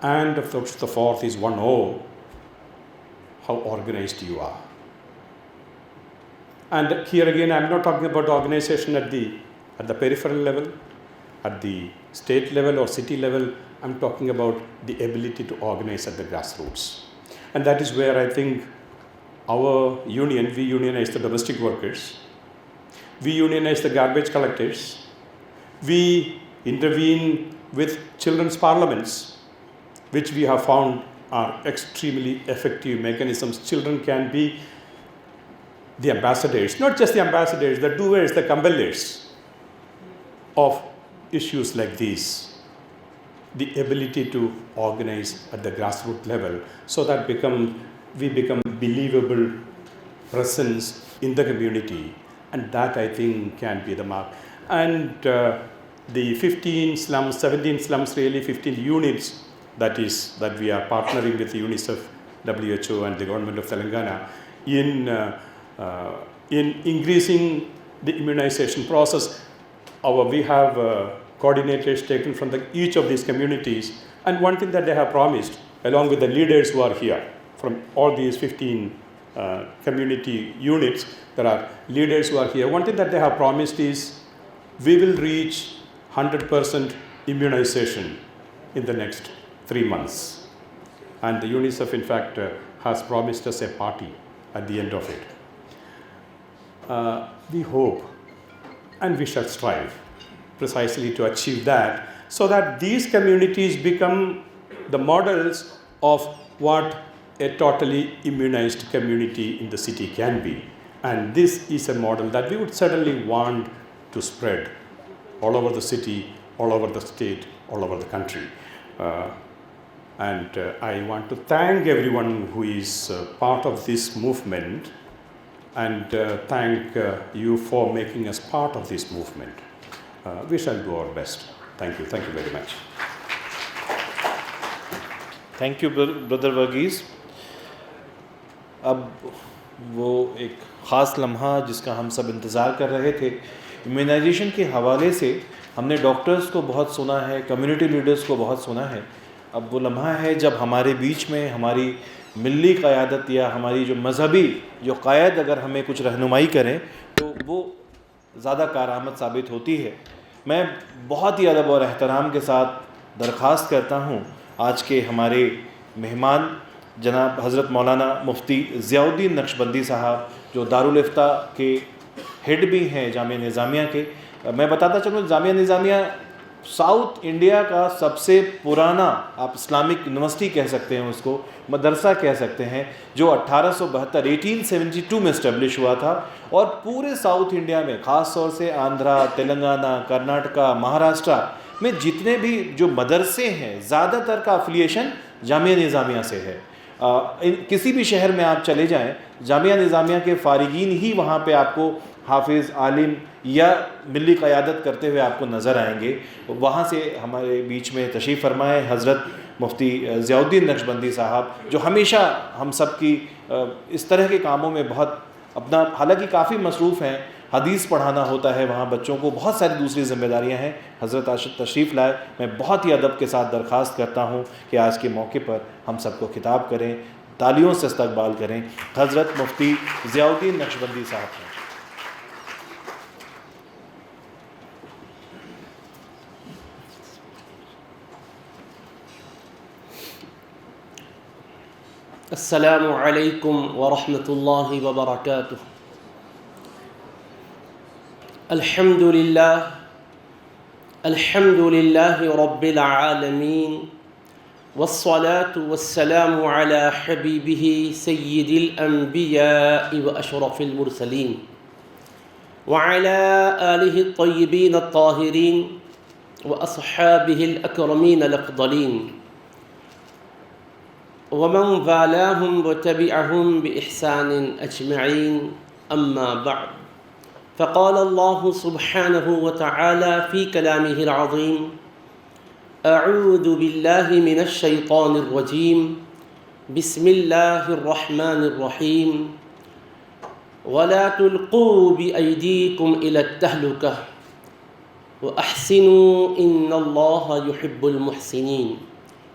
And of course, the fourth is 1O, how organized you are. And here again, I'm not talking about organization at the peripheral level, at the state level or city level. I'm talking about the ability to organize at the grassroots. And that is where I think our union, we unionize the domestic workers, we unionize the garbage collectors, we intervene with children's parliaments, which we have found are extremely effective mechanisms. Children can be the ambassadors, not just the ambassadors, the doers, the compellers of issues like these. The ability to organize at the grassroots level so that we become believable presence in the community, and that I think can be the mark. And the 15 slums, 17 slums, really 15 units that we are partnering with UNICEF, WHO and the government of Telangana in increasing the immunization process. We have coordinators taken from each of these communities, and one thing that they have promised, along with the leaders who are here from all these 15 community units. There are leaders who are here. One thing that they have promised is we will reach 100% immunization in the next 3 months. And the UNICEF, in fact, has promised us a party at the end of it. We hope and we shall strive precisely to achieve that, so that these communities become the models of what a totally immunized community in the city can be. And this is a model that we would certainly want to spread all over the city, all over the state, all over the country. And I want to thank everyone who is part of this movement, and thank you for making us part of this movement. We shall do our best. Thank you very much. Thank you brother Varghese. अब वो एक ख़ास लम्हा जिसका हम सब इंतज़ार कर रहे थे, इम्यूनाइजेशन के हवाले से हमने डॉक्टर्स को बहुत सुना है, कम्युनिटी लीडर्स को बहुत सुना है। अब वो लम्हा है जब हमारे बीच में हमारी मिली क़यादत या हमारी जो मज़हबी जो क़ायद अगर हमें कुछ रहनुमाई करें तो वो ज़्यादा कारआमद साबित होती है। मैं बहुत ही अदब और एहतराम के साथ दरख्वास्त करता हूँ आज के हमारे मेहमान जनाब हज़रत मौलाना मुफ्ती ज़ियाउद्दीन नक्शबंदी साहब, जो दारुल इफ्ता के हेड भी हैं जामिया निज़ामिया के। मैं बताता चलूँ, जामिया निज़ामिया साउथ इंडिया का सबसे पुराना, आप इस्लामिक यूनिवर्सिटी कह सकते हैं, उसको मदरसा कह सकते हैं, जो 1872 में इस्टेब्लिश हुआ था। और पूरे साउथ इंडिया में, ख़ास तौर से आंध्रा, तेलंगाना, कर्नाटका, महाराष्ट्र में जितने भी जो मदरसे हैं, ज़्यादातर का अफिलिएशन जामिया निज़ामिया से है। किसी भी शहर में आप चले जाएं, जामिया निज़ामिया के फ़ारिगीन ही वहाँ पे आपको हाफिज़, आलिम या मिली क़यादत करते हुए आपको नज़र आएंगे। वहाँ से हमारे बीच में तशरीफ़ फरमाए हज़रत मुफ्ती ज़ियाउद्दीन नक्शबंदी साहब, जो हमेशा हम सब की इस तरह के कामों में बहुत अपना, हालांकि काफ़ी मसरूफ़ हैं, हदीस पढ़ाना होता है वहाँ बच्चों को, बहुत सारी दूसरी ज़िम्मेदारियाँ हैं। हज़रत आज तशरीफ़ लाए। मैं बहुत ही अदब के साथ दरख्वास्त करता हूँ कि आज के मौके पर हम सबको खिताब करें, तालियों से इस्तकबाल करें। हज़रत मुफ्ती ज़ियाउद्दीन नक्शबंदी साहब हैं। السلام عليكم ورحمة الله وبركاته. الحمد لله رب العالمين، والصلاة والسلام على حبيبه سيد الأنبياء وأشرف المرسلين، وعلى آله الطيبين الطاهرين وأصحابه الأكرمين الأفضلين، ومن والاهم وتبعهم بإحسان أجمعين. أما بعد، فقال الله سبحانه وتعالى في كلامه العظيم: أعوذ بالله من الشيطان الرجيم، بسم الله الرحمن الرحيم، ولا تلقوا بأيديكم إلى التهلكة وأحسنوا إن الله يحب المحسنين.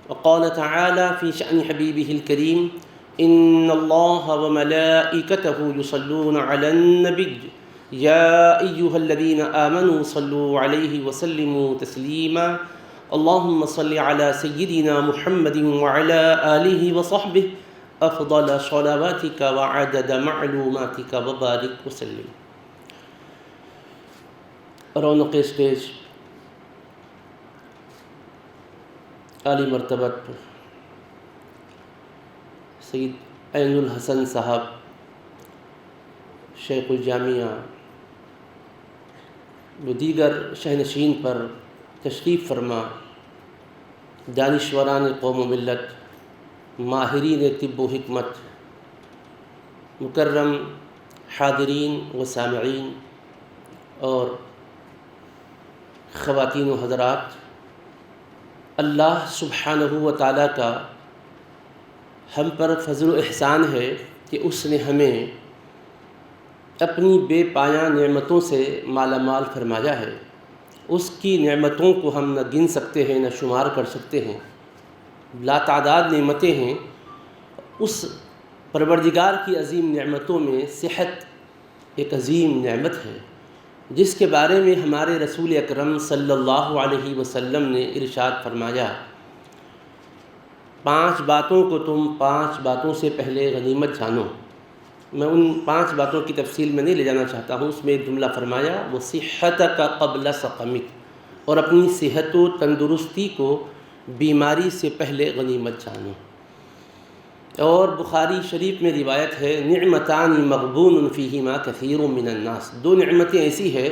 وقال تعالى في شأن حبيبه الكريم: إن الله وملائكته يصلون على النبي يا أيها الذين آمنوا صلوا عليه وسلموا تسليما. اللهم صل على سيدنا محمد وعلى آله وصحبه أفضل صلواتك وعدد معلوماتك وبارك وسلم. رونق اسٹیج عالی مرتبت سید عین الحسن صاحب، شیخ الجامعہ و دیگر شہنشین پر تشریف فرما، دانشوران قوم و ملت، ماہرین طب و حکمت، مکرم حاضرین و سامعین اور خواتین و حضرات، اللہ سبحانہ و تعالیٰ کا ہم پر فضل و احسان ہے کہ اس نے ہمیں اپنی بے پایاں نعمتوں سے مالا مال فرمایا ہے۔ اس کی نعمتوں کو ہم نہ گن سکتے ہیں، نہ شمار کر سکتے ہیں، لا تعداد نعمتیں ہیں۔ اس پروردگار کی عظیم نعمتوں میں صحت ایک عظیم نعمت ہے، جس کے بارے میں ہمارے رسول اکرم صلی اللہ علیہ وسلم نے ارشاد فرمایا، 5 باتوں کو تم 5 باتوں سے پہلے غنیمت جانو۔ میں ان 5 باتوں کی تفصیل میں نہیں لے جانا چاہتا ہوں، اس میں ایک جملہ فرمایا، وَصِحَّتَكَ قَبْلَ سَقَمِكَ، اور اپنی صحت و تندرستی کو بیماری سے پہلے غنیمت جانو۔ اور بخاری شریف میں روایت ہے، نعمتان مغبون فیہما کثیر من الناس، 2 نعمتیں ایسی ہیں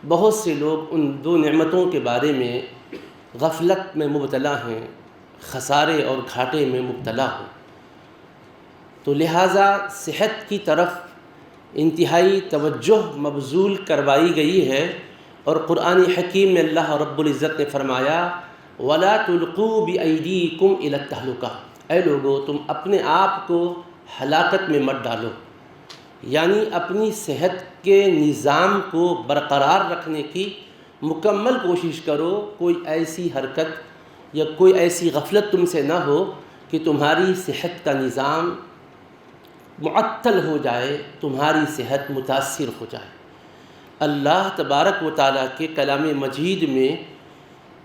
بہت سے لوگ ان 2 نعمتوں کے بارے میں غفلت میں مبتلا ہیں، خسارے اور گھاٹے میں مبتلا ہیں۔ تو لہٰذا صحت کی طرف انتہائی توجہ مبذول کروائی گئی ہے، اور قرآن حکیم میں اللہ رب العزت نے فرمایا، وَلَا تُلْقُوا بِأَيْدِيكُمْ إِلَى التَّهْلُكَةِ، اے لوگو تم اپنے آپ کو ہلاکت میں مت ڈالو، یعنی اپنی صحت کے نظام کو برقرار رکھنے کی مکمل کوشش کرو، کوئی ایسی حرکت یا کوئی ایسی غفلت تم سے نہ ہو کہ تمہاری صحت کا نظام معطل ہو جائے، تمہاری صحت متاثر ہو جائے۔ اللہ تبارک و تعالیٰ کے کلام مجید میں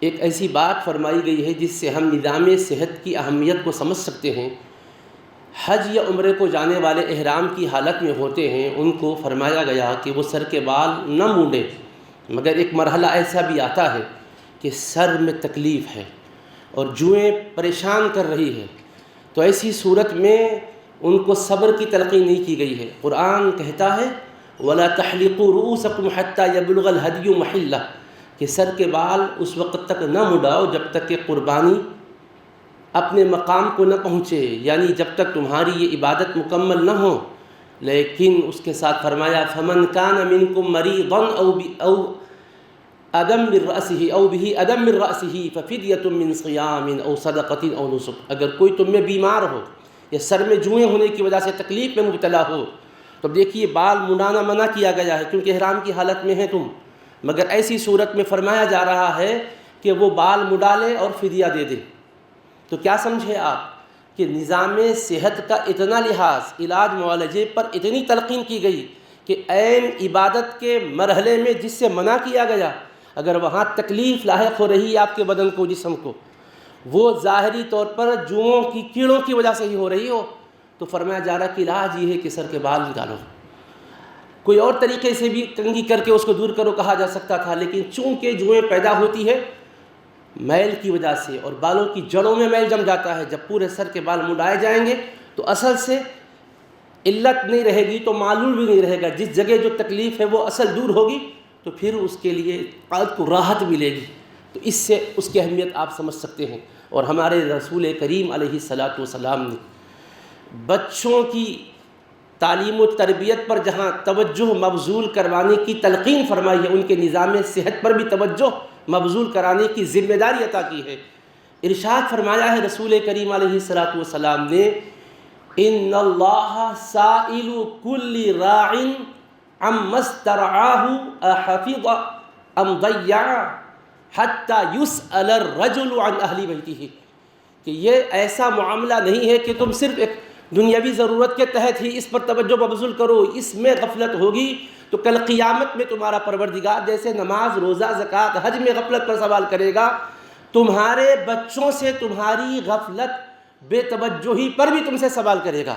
ایک ایسی بات فرمائی گئی ہے جس سے ہم نظام صحت کی اہمیت کو سمجھ سکتے ہیں۔ حج یا عمرے کو جانے والے احرام کی حالت میں ہوتے ہیں، ان کو فرمایا گیا کہ وہ سر کے بال نہ مونڈیں، مگر ایک مرحلہ ایسا بھی آتا ہے کہ سر میں تکلیف ہے اور جوئیں پریشان کر رہی ہے، تو ایسی صورت میں ان کو صبر کی تلقین نہیں کی گئی ہے۔ قرآن کہتا ہے، وَلَا تَحْلِقُوا رُؤُوسَكُمْ حَتَّى يَبْلُغَ الْهَدْيُ مَحِلَّهُ، کہ سر کے بال اس وقت تک نہ مڈاؤ جب تک کہ قربانی اپنے مقام کو نہ پہنچے، یعنی جب تک تمہاری یہ عبادت مکمل نہ ہو۔ لیکن اس کے ساتھ فرمایا، فَمَنْ كَانَ مِنْكُمْ مَرِيضًا أَوْ أَدَمْ مِنْ رَأْسِهِ أَوْ بِهِ أَدَمْ مِنْ رَأْسِهِ فَفِدْيَةٌ مِنْ صِيَامٍ أَوْ صَدَقَةٍ أَوْ نُسُكٍ، اگر کوئی تم میں بیمار ہو یا سر میں جوئیں ہونے کی وجہ سے تکلیف میں مبتلا ہو، تو دیکھیے بال منڈانا منع کیا گیا ہے کیونکہ احرام کی حالت میں ہے تم، مگر ایسی صورت میں فرمایا جا رہا ہے کہ وہ بال مڈا لے اور فدیہ دے دے۔ تو کیا سمجھے آپ کہ نظام صحت کا اتنا لحاظ، علاج معالجے پر اتنی تلقین کی گئی کہ عین عبادت کے مرحلے میں جس سے منع کیا گیا، اگر وہاں تکلیف لاحق ہو رہی ہے آپ کے بدن کو، جسم کو، وہ ظاہری طور پر جوؤں کی کیڑوں کی وجہ سے ہی ہو رہی ہو، تو فرمایا جا رہا کہ علاج یہ ہے کہ سر کے بال نکالو۔ کوئی اور طریقے سے بھی کنگھی کر کے اس کو دور کرو کہا جا سکتا تھا، لیکن چونکہ جوئیں پیدا ہوتی ہے میل کی وجہ سے اور بالوں کی جڑوں میں میل جم جاتا ہے، جب پورے سر کے بال منڈائے جائیں گے تو اصل سے علت نہیں رہے گی تو معلول بھی نہیں رہے گا، جس جگہ جو تکلیف ہے وہ اصل دور ہوگی تو پھر اس کے لیے قلب کو راحت ملے گی۔ تو اس سے اس کی اہمیت آپ سمجھ سکتے ہیں۔ اور ہمارے رسول کریم علیہ الصلاۃ والسلام نے بچوں کی تعلیم و تربیت پر جہاں توجہ مبذول کروانے کی تلقین فرمائی ہے، ان کے نظام صحت پر بھی توجہ مبذول کرانے کی ذمہ داری عطا کی ہے۔ ارشاد فرمایا ہے رسول کریم علیہ الصلاۃ والسلام نے، ان اللہ سائل کل راع عما استرعاہ احفظ ام ضیع حتی یسأل الرجل عن اہل بیتہ، کہ یہ ایسا معاملہ نہیں ہے کہ تم صرف ایک دنیاوی ضرورت کے تحت ہی اس پر توجہ مبذول کرو، اس میں غفلت ہوگی تو کل قیامت میں تمہارا پروردگار جیسے نماز، روزہ، زکوٰۃ، حج میں غفلت پر سوال کرے گا، تمہارے بچوں سے تمہاری غفلت بے توجہی پر بھی تم سے سوال کرے گا۔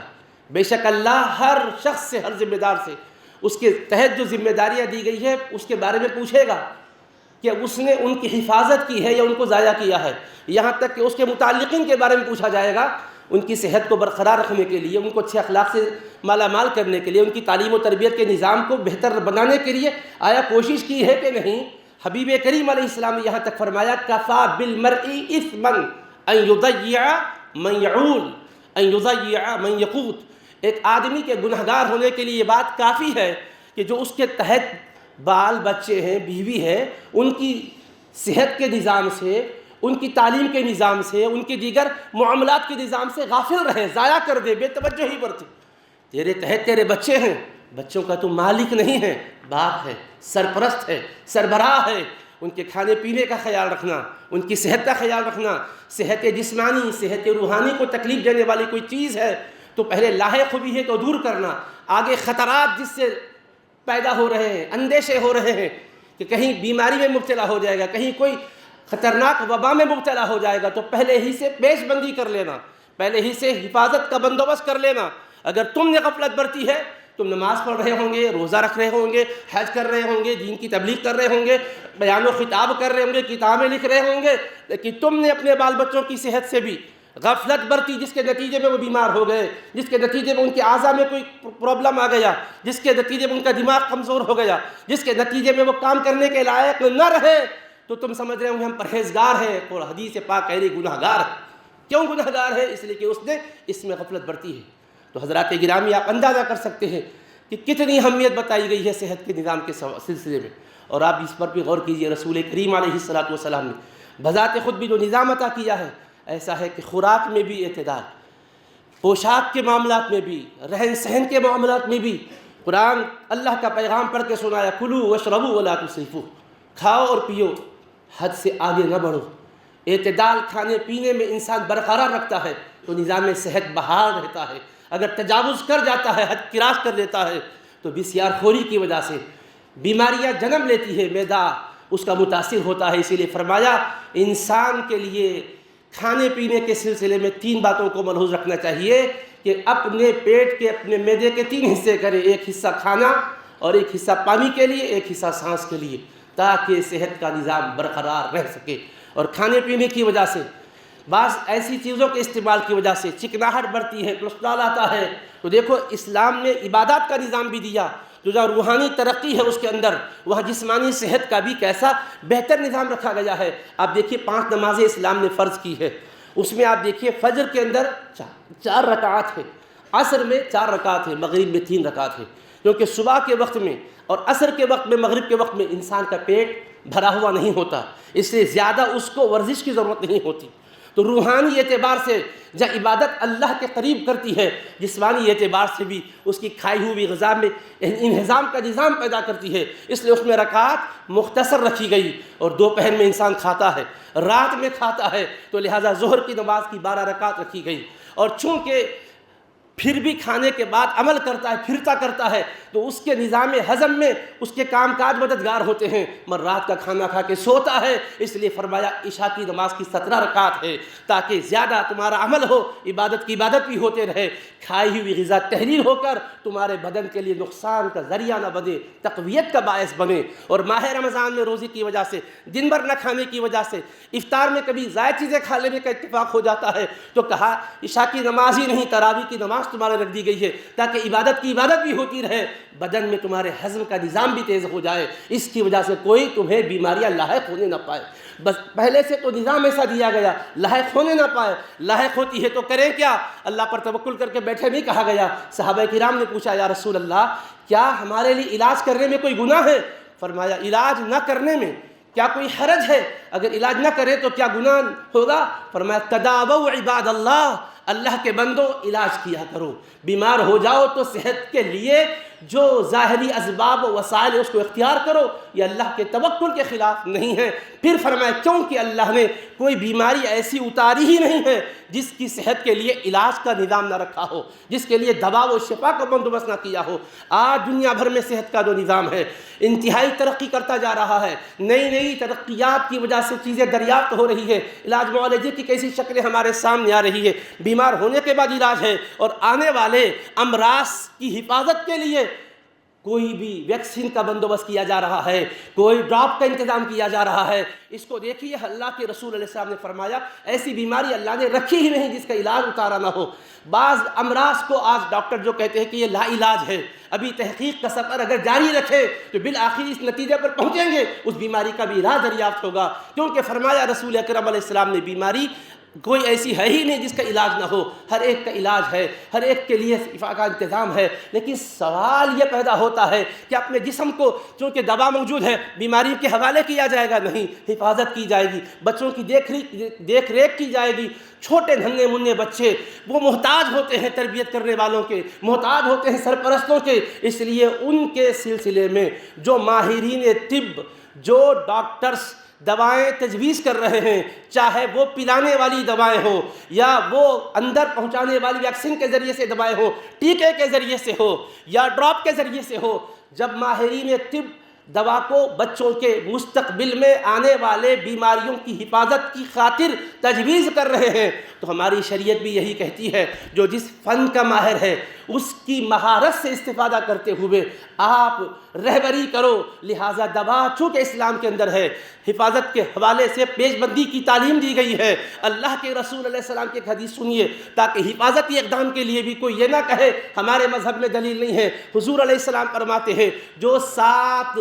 بے شک اللہ ہر شخص سے، ہر ذمہ دار سے اس کے تحت جو ذمہ داریاں دی گئی ہے اس کے بارے میں پوچھے گا کہ اس نے ان کی حفاظت کی ہے یا ان کو ضائع کیا ہے، یہاں تک کہ اس کے متعلقین کے بارے میں پوچھا جائے گا، ان کی صحت کو برقرار رکھنے کے لیے، ان کو اچھے اخلاق سے مالا مال کرنے کے لیے، ان کی تعلیم و تربیت کے نظام کو بہتر بنانے کے لیے آیا کوشش کی ہے کہ نہیں۔ حبیب کریم علیہ السلام نے یہاں تک فرمایا، کفا بالمرء اثما ان یضیع من یعول ان یضیع من یقوت، ایک آدمی کے گنہگار ہونے کے لیے یہ بات کافی ہے کہ جو اس کے تحت بال بچے ہیں، بیوی ہے، ان کی صحت کے نظام سے، ان کی تعلیم کے نظام سے، ان کے دیگر معاملات کے نظام سے غافل رہے، ضائع کر دے، بے توجہی برتے۔ تیرے تحت تیرے بچے ہیں، بچوں کا تو مالک نہیں ہے، باپ ہے، سرپرست ہے، سربراہ ہے، ان کے کھانے پینے کا خیال رکھنا، ان کی صحت کا خیال رکھنا، صحت جسمانی، صحت روحانی کو تکلیف دینے والی کوئی چیز ہے تو پہلے لاحق بھی ہے تو دور کرنا، آگے خطرات جس سے پیدا ہو رہے ہیں، اندیشے ہو رہے ہیں کہ کہیں بیماری میں مبتلا ہو جائے گا، کہیں کوئی خطرناک وبا میں مبتلا ہو جائے گا، تو پہلے ہی سے پیش بندی کر لینا، پہلے ہی سے حفاظت کا بندوبست کر لینا۔ اگر تم نے غفلت برتی ہے، تم نماز پڑھ رہے ہوں گے، روزہ رکھ رہے ہوں گے، حج کر رہے ہوں گے، دین کی تبلیغ کر رہے ہوں گے، بیان و خطاب کر رہے ہوں گے، کتابیں لکھ رہے ہوں گے، لیکن تم نے اپنے بال بچوں کی صحت سے بھی غفلت برتی، جس کے نتیجے میں وہ بیمار ہو گئے، جس کے نتیجے میں ان کے اعضاء میں کوئی پرابلم آ گیا، جس کے نتیجے میں ان کا دماغ کمزور ہو گیا، جس کے نتیجے میں وہ کام کرنے کے لائق نہ رہے، تو تم سمجھ رہے ہوں گے ہم پرہیزگار ہیں، اور حدیث پاک کہہ رہی گناہ گار ہے۔ کیوں گناہ گار ہے؟ اس لیے کہ اس نے اس میں غفلت برتی ہے۔ تو حضرات گرامی، آپ اندازہ کر سکتے ہیں کہ کتنی اہمیت بتائی گئی ہے صحت کے نظام کے سلسلے میں، اور آپ اس پر بھی غور کیجئے۔ رسول کریم علیہ السلام نے بذات خود بھی جو نظام عطا کیا ہے ایسا ہے کہ خوراک میں بھی اعتدال، پوشاک کے معاملات میں بھی، رہن سہن کے معاملات میں بھی۔ قرآن اللہ کا پیغام پڑھ کے سنایا، کلوا واشربوا ولا تسرفوا، کھاؤ اور پیو، حد سے آگے نہ بڑھو۔ اعتدال کھانے پینے میں انسان برقرار رکھتا ہے تو نظام صحت بحال رہتا ہے۔ اگر تجاوز کر جاتا ہے، حد کراس کر لیتا ہے، تو بسیار خوری کی وجہ سے بیماریاں جنم لیتی ہے، معدہ اس کا متاثر ہوتا ہے۔ اسی لیے فرمایا انسان کے لیے کھانے پینے کے سلسلے میں 3 باتوں کو ملحوظ رکھنا چاہیے کہ اپنے پیٹ کے، اپنے معدے کے 3 حصے کرے، ایک حصہ کھانا اور ایک حصہ پانی کے لیے، ایک حصہ سانس کے لیے، تاکہ صحت کا نظام برقرار رہ سکے۔ اور کھانے پینے کی وجہ سے، بعض ایسی چیزوں کے استعمال کی وجہ سے چکناہٹ بڑھتی ہے، کولسٹرول آتا ہے۔ تو دیکھو اسلام نے عبادات کا نظام بھی دیا، جو جہاں روحانی ترقی ہے اس کے اندر، وہاں جسمانی صحت کا بھی کیسا بہتر نظام رکھا گیا ہے۔ آپ دیکھیے 5 نمازیں اسلام نے فرض کی ہے، اس میں آپ دیکھیے فجر کے اندر 4 رکعات ہے، عصر میں 4 رکعات ہے، مغرب میں 3 رکعات ہے، کیونکہ صبح کے وقت میں اور عصر کے وقت میں، مغرب کے وقت میں انسان کا پیٹ بھرا ہوا نہیں ہوتا، اس لیے زیادہ اس کو ورزش کی ضرورت نہیں ہوتی۔ تو روحانی اعتبار سے جہاں عبادت اللہ کے قریب کرتی ہے، جسمانی اعتبار سے بھی اس کی کھائی ہوئی غذا میں انہضام کا نظام پیدا کرتی ہے۔ اس لیے اس میں رکعات مختصر رکھی گئی، اور دوپہر میں انسان کھاتا ہے، رات میں کھاتا ہے، تو لہٰذا ظہر کی نماز کی 12 رکعات رکھی گئی۔ اور چونکہ پھر بھی کھانے کے بعد عمل کرتا ہے، پھرتا کرتا ہے، تو اس کے نظام ہضم میں اس کے کام کاج مددگار ہوتے ہیں، مگر رات کا کھانا کھا کے سوتا ہے۔ اس لیے فرمایا عشاء کی نماز کی 17 رکعات ہے، تاکہ زیادہ تمہارا عمل ہو، عبادت کی عبادت بھی ہوتے رہے، کھائی ہوئی غذا تحریر ہو کر تمہارے بدن کے لیے نقصان کا ذریعہ نہ بنے، تقویت کا باعث بنے۔ اور ماہ رمضان میں روزے کی وجہ سے، دن بھر نہ کھانے کی وجہ سے، افطار میں کبھی زائد چیزیں کھا لینے کا اتفاق ہو جاتا ہے، تو کہا عشاء کی نماز ہی نہیں، تراویح کی نماز تمہارے رکھ دی گئی ہے، تاکہ عبادت کی عبادت بھی ہوتی رہے، بدن میں تمہارے ہضم کا نظام بھی تیز ہو جائے، اس کی وجہ سے کوئی تمہیں بیماریاں لاحق ہونے نہ پائے۔ بس پہلے سے تو نظام ایسا دیا گیا، لاحق ہونے نہ پائے۔ لاحق ہوتی ہے تو کریں کیا؟ اللہ پر توکل کر کے بیٹھے نہیں کہا گیا۔ صحابہ کرام نے پوچھا، یا رسول اللہ کیا ہمارے لیے علاج کرنے میں کوئی گناہ ہے؟ فرمایا علاج نہ کرنے میں کیا کوئی حرج ہے؟ اگر علاج نہ کرے تو کیا گناہ ہوگا؟ فرمایا تداووا عباد اللہ، اللہ کے بندو علاج کیا کرو، بیمار ہو جاؤ تو صحت کے لیے جو ظاہری اسباب و وسائل اس کو اختیار کرو، یہ اللہ کے توکل کے خلاف نہیں ہے۔ پھر فرمایا کیونکہ اللہ نے کوئی بیماری ایسی اتاری ہی نہیں ہے جس کی صحت کے لیے علاج کا نظام نہ رکھا ہو، جس کے لیے دوا و شفا کا بندوبست نہ کیا ہو۔ آج دنیا بھر میں صحت کا جو نظام ہے انتہائی ترقی کرتا جا رہا ہے، نئی نئی ترقیات کی وجہ سے چیزیں دریافت ہو رہی ہے، علاج معالجے کی کیسی شکلیں ہمارے سامنے آ رہی ہے، بیمار ہونے کے بعد علاج ہے، اور آنے والے امراض کی حفاظت کے لیے کوئی بھی ویکسین کا بندوبست کیا جا رہا ہے، کوئی ڈراپ کا انتظام کیا جا رہا ہے۔ اس کو دیکھیے، اللہ کے رسول علیہ السلام نے فرمایا ایسی بیماری اللہ نے رکھی ہی نہیں جس کا علاج اتارا نہ ہو۔ بعض امراض کو آج ڈاکٹر جو کہتے ہیں کہ یہ لا علاج ہے، ابھی تحقیق کا سفر اگر جاری رکھے تو بالآخر اس نتیجے پر پہنچیں گے، اس بیماری کا بھی علاج دریافت ہوگا، کیونکہ فرمایا رسول اکرم علیہ السلام نے بیماری کوئی ایسی ہے ہی نہیں جس کا علاج نہ ہو، ہر ایک کا علاج ہے، ہر ایک کے لیے شفا کا انتظام ہے۔ لیکن سوال یہ پیدا ہوتا ہے کہ اپنے جسم کو چونکہ دوا موجود ہے بیماری کے حوالے کیا جائے گا؟ نہیں، حفاظت کی جائے گی، بچوں کی دیکھ ریکھ کی جائے گی۔ چھوٹے ننھے منھے بچے وہ محتاج ہوتے ہیں تربیت کرنے والوں کے، محتاج ہوتے ہیں سرپرستوں کے، اس لیے ان کے سلسلے میں جو ماہرین طب، جو ڈاکٹرز دوائیں تجویز کر رہے ہیں، چاہے وہ پلانے والی دوائیں ہوں یا وہ اندر پہنچانے والی ویکسین کے ذریعے سے دوائیں ہوں، ٹیکے کے ذریعے سے ہو یا ڈراپ کے ذریعے سے ہو، جب ماہرین طب دوا کو بچوں کے مستقبل میں آنے والے بیماریوں کی حفاظت کی خاطر تجویز کر رہے ہیں تو ہماری شریعت بھی یہی کہتی ہے، جو جس فن کا ماہر ہے اس کی مہارت سے استفادہ کرتے ہوئے آپ رہبری کرو۔ لہٰذا دوا چونکہ اسلام کے اندر ہے، حفاظت کے حوالے سے پیش بندی کی تعلیم دی گئی ہے۔ اللہ کے رسول علیہ السلام کی ایک حدیث سنیے تاکہ حفاظتی اقدام کے لیے بھی کوئی یہ نہ کہے ہمارے مذہب میں دلیل نہیں ہے۔ حضور علیہ السلام فرماتے ہیں جو 7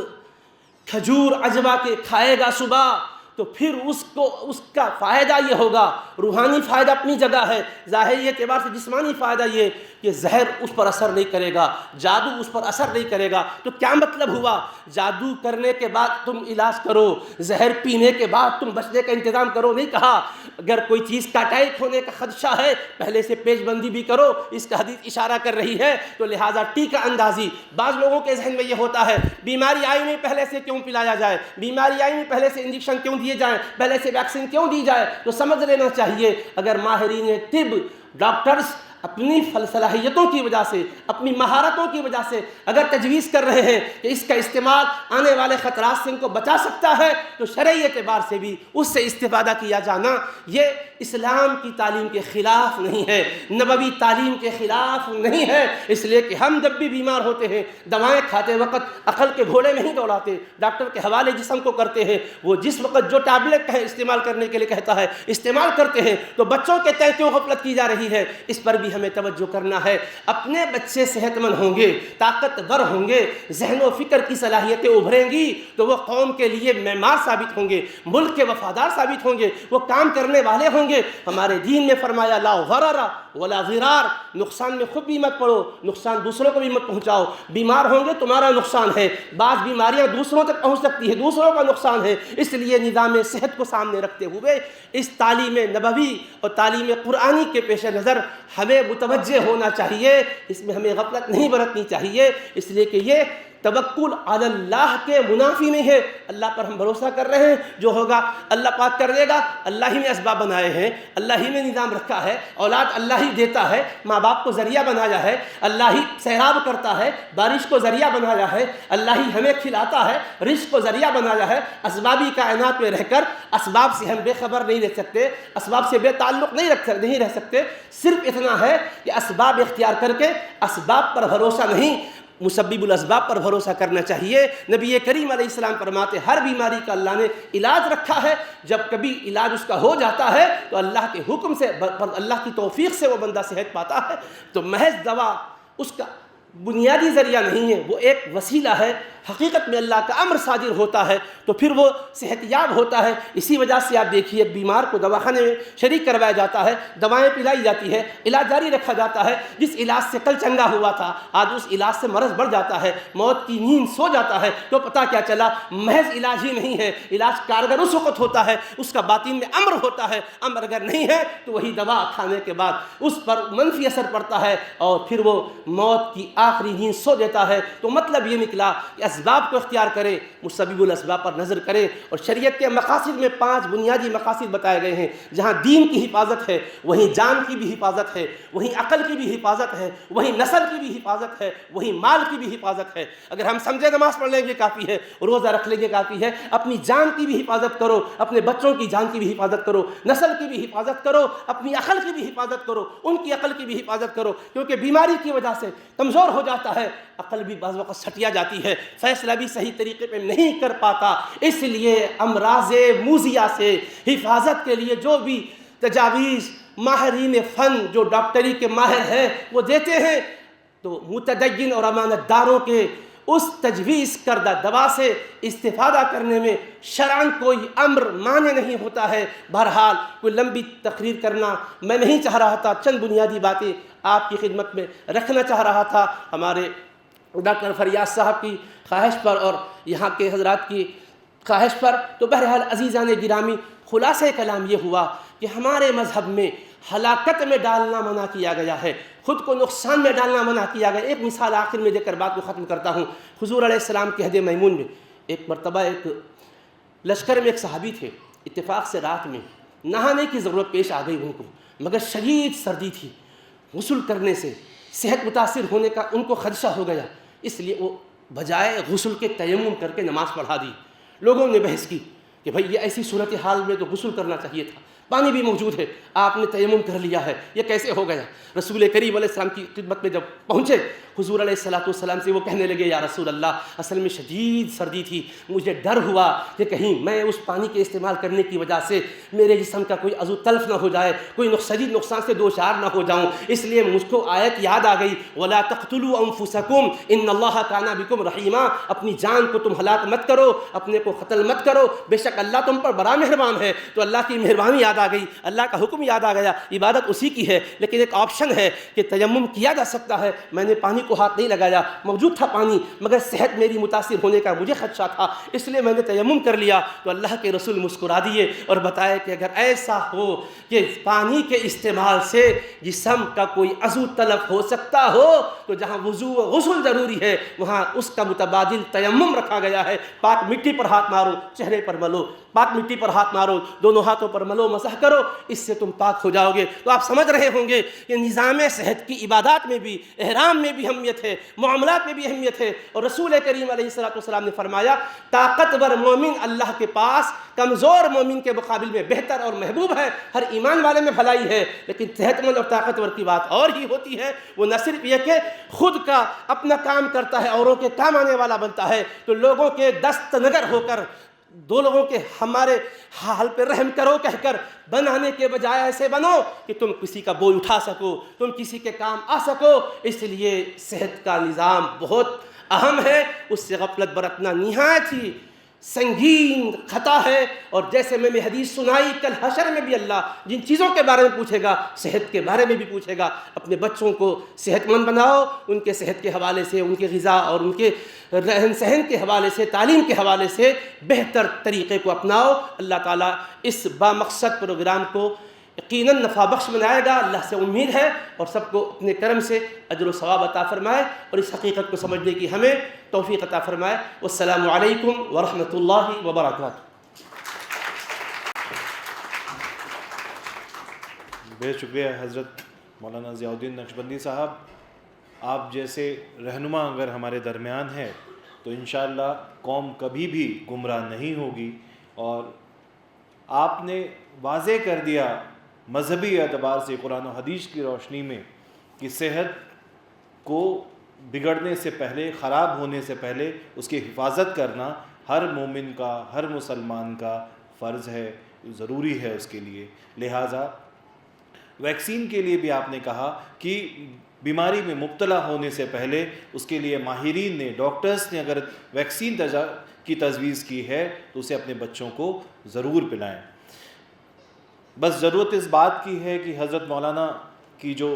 کھجور عجوا کے کھائے گا صبح تو پھر اس کا فائدہ یہ ہوگا، روحانی فائدہ اپنی جگہ ہے، ظاہری اعتبار سے جسمانی فائدہ یہ کہ زہر اس پر اثر نہیں کرے گا، جادو اس پر اثر نہیں کرے گا۔ تو کیا مطلب ہوا؟ جادو کرنے کے بعد تم علاج کرو، زہر پینے کے بعد تم بچنے کا انتظام کرو نہیں کہا۔ اگر کوئی چیز کا اٹیک ہونے کا خدشہ ہے پہلے سے پیش بندی بھی کرو، اس کا حدیث اشارہ کر رہی ہے۔ تو لہٰذا ٹیکہ اندازی، بعض لوگوں کے ذہن میں یہ ہوتا ہے بیماری آئی نہیں پہلے سے کیوں پلایا جائے، بیماری آئی نہیں پہلے سے انجیکشن کیوں دیے جائیں، پہلے سے ویکسین کیوں دی جائے؟ تو سمجھ لینا چاہیے اگر ماہرین طب ڈاکٹرز اپنی صلاحیتوں کی وجہ سے، اپنی مہارتوں کی وجہ سے اگر تجویز کر رہے ہیں کہ اس کا استعمال آنے والے خطرات سے ان کو بچا سکتا ہے تو شرعی اعتبار سے بھی اس سے استفادہ کیا جانا یہ اسلام کی تعلیم کے خلاف نہیں ہے، نبوی تعلیم کے خلاف نہیں ہے۔ اس لیے کہ ہم جب بھی بیمار ہوتے ہیں دوائیں کھاتے وقت عقل کے گھوڑے نہیں دوڑاتے، ڈاکٹر کے حوالے جسم کو کرتے ہیں، وہ جس وقت جو ٹیبلٹ استعمال کرنے کے لیے کہتا ہے استعمال کرتے ہیں۔ تو بچوں کے تئیں کیوں غفلت کی جا رہی ہے؟ اس پر بھی ہمیں توجہ کرنا ہے۔ اپنے بچے صحت مند ہوں گے، طاقتور ہوں گے، ذہن و فکر کی صلاحیتیں ابھریں گی تو وہ قوم کے لیے معمار ثابت ہوں گے، ملک کے وفادار ثابت ہوں گے، وہ کام کرنے والے ہوں گے۔ ہمارے دین نے فرمایا لا غرر ولا ضرار، نقصان میں خود بھی مت پڑو، نقصان دوسروں کو بھی مت پہنچاؤ۔ بیمار ہوں گے تمہارا نقصان ہے، بعض بیماریاں دوسروں تک پہنچ سکتی ہے، دوسروں کا نقصان ہے۔ اس لیے نظام صحت کو سامنے رکھتے ہوئے اس تعلیم نبوی اور تعلیم قرآنی کے پیش نظر ہمیں متوجہ ہونا چاہیے، اس میں ہمیں غفلت نہیں برتنی چاہیے، اس لیے کہ یہ توکل علی اللہ کے منافی نہیں ہے۔ اللہ پر ہم بھروسہ کر رہے ہیں، جو ہوگا اللہ پاک کر دے گا۔ اللہ ہی نے اسباب بنائے ہیں، اللہ ہی نے نظام رکھا ہے، اولاد اللہ ہی دیتا ہے، ماں باپ کو ذریعہ بنایا ہے، اللہ ہی سیراب کرتا ہے، بارش کو ذریعہ بنایا ہے، اللہ ہی ہمیں کھلاتا ہے، رزق کو ذریعہ بنایا ہے۔ اسبابی کائنات میں رہ کر اسباب سے ہم بے خبر نہیں رہ سکتے، اسباب سے بے تعلق نہیں رہ سکتے۔ صرف اتنا ہے کہ اسباب اختیار کر کے اسباب پر بھروسہ نہیں، مسبب الاسباب پر بھروسہ کرنا چاہیے۔ نبی کریم علیہ السلام فرماتے ہر بیماری کا اللہ نے علاج رکھا ہے، جب کبھی علاج اس کا ہو جاتا ہے تو اللہ کے حکم سے، اللہ کی توفیق سے وہ بندہ صحت پاتا ہے۔ تو محض دوا اس کا بنیادی ذریعہ نہیں ہے، وہ ایک وسیلہ ہے۔ حقیقت میں اللہ کا امر صادر ہوتا ہے تو پھر وہ صحت یاب ہوتا ہے۔ اسی وجہ سے آپ دیکھیے ایک بیمار کو دواخانے میں شریک کروایا جاتا ہے، دوائیں پلائی جاتی ہے، علاج جاری رکھا جاتا ہے۔ جس علاج سے کل چنگا ہوا تھا آج اس علاج سے مرض بڑھ جاتا ہے، موت کی نیند سو جاتا ہے، تو پتہ کیا چلا محض علاج ہی نہیں ہے۔ علاج کارگر اس وقت ہوتا ہے اس کا باطن میں امر ہوتا ہے، امر اگر نہیں ہے تو وہی دوا کھانے کے بعد اس پر منفی اثر پڑتا ہے اور پھر وہ موت کی آخری نیند سو دیتا ہے۔ تو مطلب یہ نکلا کہ اسباب کو اختیار کرے، مسبب الاسباب پر نظر کرے۔ اور شریعت کے مقاصد میں 5 بنیادی مقاصد بتائے گئے ہیں۔ جہاں دین کی حفاظت ہے وہیں جان کی بھی حفاظت ہے، وہیں عقل کی بھی حفاظت ہے، وہیں نسل کی بھی حفاظت ہے، وہیں مال کی بھی حفاظت ہے۔ اگر ہم سمجھے نماز پڑھ لیں گے کافی ہے، روزہ رکھ لیں گے کافی ہے، اپنی جان کی بھی حفاظت کرو، اپنے بچوں کی جان کی بھی حفاظت کرو، نسل کی بھی حفاظت کرو، اپنی عقل کی بھی حفاظت کرو، ان کی عقل کی بھی حفاظت کرو، کیونکہ بیماری کی وجہ سے کمزور ہو جاتا ہے، عقل بھی بعض وقت سٹیا جاتی ہے، فیصلہ بھی صحیح طریقے پہ نہیں کر پاتا۔ اس لیے امراض موذیہ سے حفاظت کے لیے جو بھی تجاویز ماہرین فن جو ڈاکٹری کے ماہر ہیں وہ دیتے ہیں تو متدین اور امانت داروں کے اس تجویز کردہ دوا سے استفادہ کرنے میں شرعاً کوئی امر مانع نہیں ہوتا ہے۔ بہرحال کوئی لمبی تقریر کرنا میں نہیں چاہ رہا تھا، چند بنیادی باتیں آپ کی خدمت میں رکھنا چاہ رہا تھا۔ ہمارے ڈاکٹر فریاد صاحب کی خواہش پر اور یہاں کے حضرات کی خواہش پر، تو بہرحال عزیزان گرامی خلاصہ کلام یہ ہوا کہ ہمارے مذہب میں ہلاکت میں ڈالنا منع کیا گیا ہے، خود کو نقصان میں ڈالنا منع کیا گیا۔ ایک مثال آخر میں دے کر بات کو ختم کرتا ہوں۔ حضور علیہ السلام کے عہد میمون میں ایک مرتبہ ایک لشکر میں ایک صحابی تھے، اتفاق سے رات میں نہانے کی ضرورت پیش آ گئی ان کو، مگر شدید سردی تھی، غسل کرنے سے صحت متاثر ہونے کا ان کو خدشہ ہو گیا، اس لیے وہ بجائے غسل کے تیمم کر کے نماز پڑھا دی۔ لوگوں نے بحث کی کہ بھائی یہ ایسی صورتحال میں تو غسل کرنا چاہیے تھا، پانی بھی موجود ہے، آپ نے تیمم کر لیا ہے، یہ کیسے ہو گیا؟ رسول کریم علیہ السلام کی خدمت میں جب پہنچے، حضور علیہ السلام سے وہ کہنے لگے یا رسول اللہ، اصل میں شدید سردی تھی، مجھے ڈر ہوا کہ کہیں میں اس پانی کے استعمال کرنے کی وجہ سے میرے جسم کا کوئی عضو تلف نہ ہو جائے، کوئی شدید نقصان سے دوچار نہ ہو جاؤں، اس لیے مجھ کو آیت یاد آ گئی وَلَا تَقْتُلُوا أَنفُسَكُمْ إِنَّ اللَّهَ كَانَ بِكُمْ رَحِيمًا، اپنی جان کو تم ہلاک مت کرو، اپنے کو قتل مت کرو، بے شک اللہ تم پر بڑا مہربان ہے۔ تو اللہ کی مہربانی یاد آ گئی، اللہ کا حکم یاد آ گیا، عبادت اسی کی ہے، لیکن ایک آپشن ہے کہ تیمم کیا جا سکتا ہے۔ میں نے پانی کو ہاتھ نہیں لگایا، موجود تھا پانی، مگر صحت میری متاثر ہونے کا مجھے خدشہ تھا، اس لیے میں نے تیمم کر لیا۔ تو اللہ کے رسول مسکرا دیے اور بتایا کہ اگر ایسا ہو کہ پانی کے استعمال سے جسم کا کوئی عضو تلف ہو سکتا ہو تو جہاں وضو و غسل ضروری ہے وہاں اس کا متبادل تیمم رکھا گیا ہے۔ پاک مٹی پر ہاتھ مارو، چہرے پر ملو، پاک مٹی پر ہاتھ مارو، دونوں ہاتھوں پر ملو، مسح کرو، اس سے تم پاک ہو جاؤ گے۔ تو آپ سمجھ رہے ہوں گے کہ نظام صحت کی عبادات میں بھی، احرام میں بھی اہمیت ہے، معاملات میں بھی اہمیت ہے۔ اور رسول کریم علیہ السلام نے فرمایا طاقتور مومن اللہ کے پاس کمزور مومن کے مقابل میں بہتر اور محبوب ہے۔ ہر ایمان والے میں بھلائی ہے، لیکن صحت مند اور طاقتور کی بات اور ہی ہوتی ہے۔ وہ نہ صرف یہ کہ خود کا اپنا کام کرتا ہے، اوروں کے کام آنے والا بنتا ہے، تو لوگوں کے دست نگر ہو کر دو لوگوں کے ہمارے حال پہ رحم کرو کہہ کر بنانے کے بجائے ایسے بنو کہ تم کسی کا بوجھ اٹھا سکو، تم کسی کے کام آ سکو۔ اس لیے صحت کا نظام بہت اہم ہے، اس سے غفلت برتنا نہایت ہی سنگین خطا ہے۔ اور جیسے میں نے حدیث سنائی، کل حشر میں بھی اللہ جن چیزوں کے بارے میں پوچھے گا صحت کے بارے میں بھی پوچھے گا۔ اپنے بچوں کو صحت مند بناؤ، ان کے صحت کے حوالے سے، ان کے غذا اور ان کے رہن سہن کے حوالے سے، تعلیم کے حوالے سے بہتر طریقے کو اپناؤ۔ اللہ تعالیٰ اس بامقصد پروگرام کو یقیناً نفع بخش بنائے گا، اللہ سے امید ہے، اور سب کو اپنے کرم سے اجر و ثواب عطا فرمائے اور اس حقیقت کو سمجھنے کی ہمیں توفیق عطا فرمائے۔ والسلام علیکم ورحمۃ اللہ وبرکاتہ۔ بے شکریہ حضرت مولانا ضیاء الدین نقشبندی صاحب۔ آپ جیسے رہنما اگر ہمارے درمیان ہے تو انشاءاللہ قوم کبھی بھی گمراہ نہیں ہوگی۔ اور آپ نے واضح کر دیا مذہبی اعتبار سے قرآن و حدیث کی روشنی میں کہ صحت کو بگڑنے سے پہلے، خراب ہونے سے پہلے اس کی حفاظت کرنا ہر مومن کا، ہر مسلمان کا فرض ہے، ضروری ہے اس کے لیے۔ لہٰذا ویکسین کے لیے بھی آپ نے کہا کہ بیماری میں مبتلا ہونے سے پہلے اس کے لیے ماہرین نے، ڈاکٹرز نے اگر ویکسین کی تجویز کی ہے تو اسے اپنے بچوں کو ضرور پلائیں۔ بس ضرورت اس بات کی ہے کہ حضرت مولانا کی جو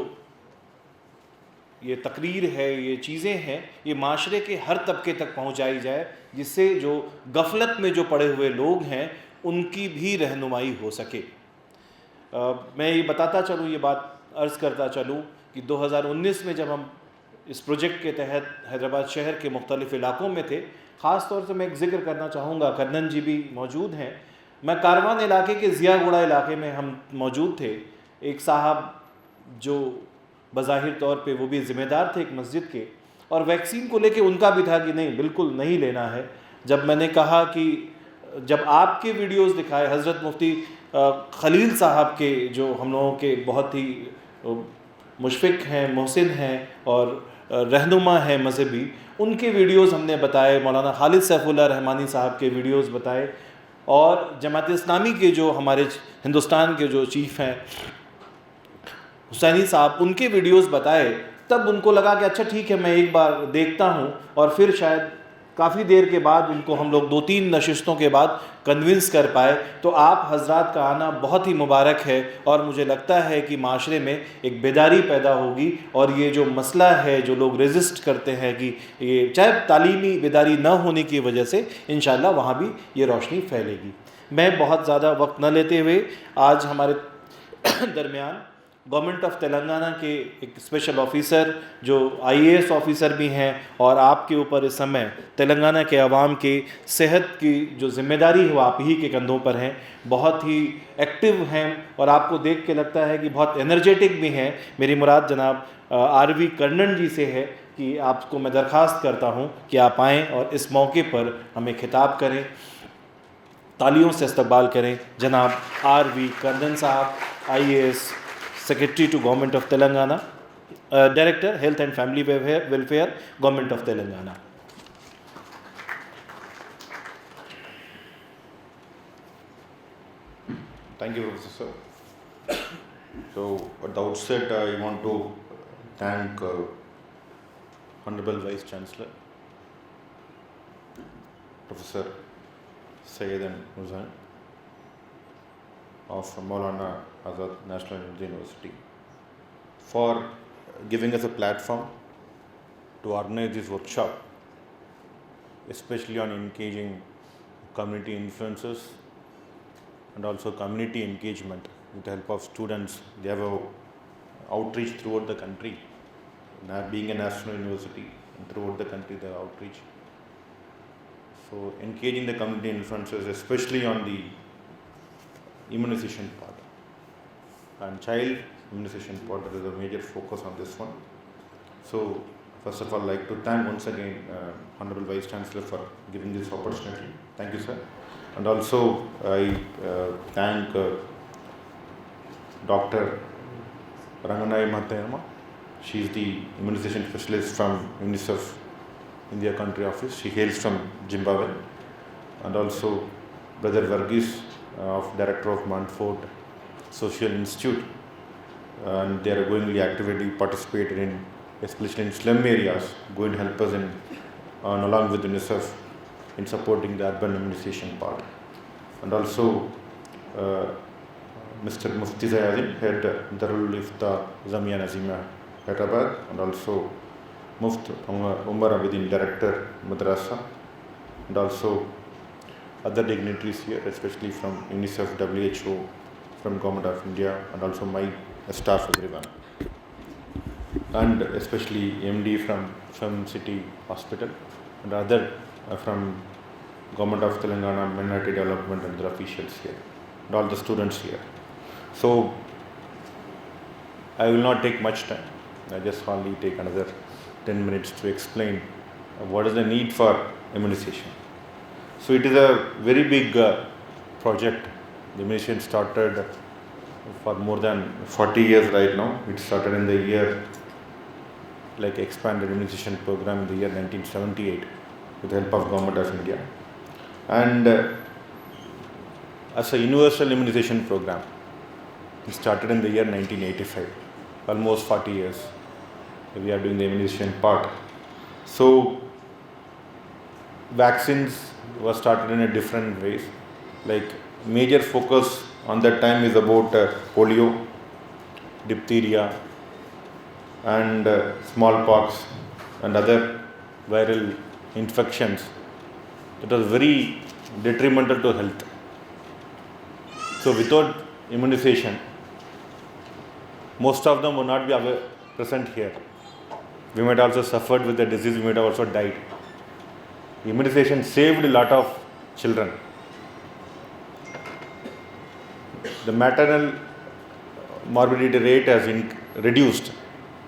یہ تقریر ہے، یہ چیزیں ہیں، یہ معاشرے کے ہر طبقے تک پہنچائی جائے، جس سے جو غفلت میں جو پڑے ہوئے لوگ ہیں ان کی بھی رہنمائی ہو سکے۔ میں یہ بتاتا چلوں، یہ بات عرض کرتا چلوں کہ 2019 میں جب ہم اس پروجیکٹ کے تحت حیدرآباد شہر کے مختلف علاقوں میں تھے، خاص طور سے میں ایک ذکر کرنا چاہوں گا، کرنن جی بھی موجود ہیں، میں کاروان علاقے کے ضیاء گوڑا علاقے میں ہم موجود تھے۔ ایک صاحب جو بظاہر طور پہ وہ بھی ذمہ دار تھے ایک مسجد کے، اور ویکسین کو لے کے ان کا بھی تھا کہ نہیں، بالکل نہیں لینا ہے۔ جب میں نے کہا کہ جب آپ کے ویڈیوز دکھائے، حضرت مفتی خلیل صاحب کے جو ہم لوگوں کے بہت ہی مشفق ہیں، محسن ہیں اور رہنما ہیں مذہبی، ان کے ویڈیوز ہم نے بتائے، مولانا خالد سیف اللہ رحمانی صاحب کے ویڈیوز بتائے، اور جماعت اسلامی کے جو ہمارے ہندوستان کے جو چیف ہیں حسینی صاحب، ان کے ویڈیوز بتائے، تب ان کو لگا کہ اچھا ٹھیک ہے میں ایک بار دیکھتا ہوں، اور پھر شاید کافی دیر کے بعد ان کو ہم لوگ 2-3 نشستوں کے بعد کنونس کر پائے۔ تو آپ حضرات کا آنا بہت ہی مبارک ہے، اور مجھے لگتا ہے کہ معاشرے میں ایک بیداری پیدا ہوگی، اور یہ جو مسئلہ ہے جو لوگ ریزسٹ کرتے ہیں کہ یہ چاہے تعلیمی بیداری نہ ہونے کی وجہ سے، انشاءاللہ وہاں بھی یہ روشنی پھیلے گی۔ میں بہت زیادہ وقت نہ لیتے ہوئے آج ہمارے درمیان गवर्नमेंट ऑफ तेलंगाना के एक स्पेशल ऑफिसर जो IAS ऑफिसर भी हैं और आपके ऊपर इस समय तेलंगाना के अवाम के सेहत की जो जिम्मेदारी है वो आप ही के कंधों पर है। बहुत ही एक्टिव हैं और आपको देख के लगता है कि बहुत एनर्जेटिक भी हैं। मेरी मुराद जनाब RV कर्णन जी से है कि आपको मैं दरख्वास्त करता हूँ कि आप आएँ और इस मौके पर हमें खिताब करें, तालियों से इस्तकबाल करें। जनाब RV कर्णन साहब, IAS Secretary to Government of Telangana, Director Health and Family Welfare, Government of Telangana. Thank you, Professor. So, at the outset, I want to thank Honorable Vice Chancellor, Professor Syed and Muzan of Maulana Azad National University for giving us a platform to organize this workshop, especially on engaging community influencers and also community engagement with the help of students. They have a outreach throughout the country. Now, being a national university, and throughout the country they have outreach. So engaging the community influencers, especially on the immunization part and child immunization part, there is a major focus on this one. So first of all, I'd like to thank once again Honorable Vice Chancellor for giving this opportunity. Thank you, sir. And also I thank Dr. Ranganai Mahatma. She is the immunization specialist from UNICEF India country office. She hails from Zimbabwe. And also Brother Varghese, of Director of Montfort Social Institute, and they are going to actively participate in, especially in slum areas, going to help us in, along with UNICEF, in supporting the urban immunization part. And also Mr. Mufti Zayadin, Head Darul Ifta Jamia Nazima Hyderabad, and also Mufti Umar Abidin, Director Madrasa, and also other dignitaries here, especially from UNICEF, WHO, from Government of India, and also my staff, everyone. And especially MD from Film City Hospital, and other from Government of Telangana, Minority Development, and the officials here, and all the students here. So, I will not take much time. I just only take another 10 minutes to explain what is the need for immunization. So it is a very big project. The immunization started for more than 40 years right now. It started in the year, like expanded immunization program in the year 1978 with the help of Government of India. And as a universal immunization program, it started in the year 1985, almost 40 years. We are doing the immunization part. So vaccines was started in a different ways. Like major focus on that time is about polio, diphtheria, and smallpox and other viral infections that was very detrimental to health. So without immunization, most of them would not be present here. We might also suffered with the disease, we might have also died. Immunization saved a lot of children. The maternal morbidity rate has reduced.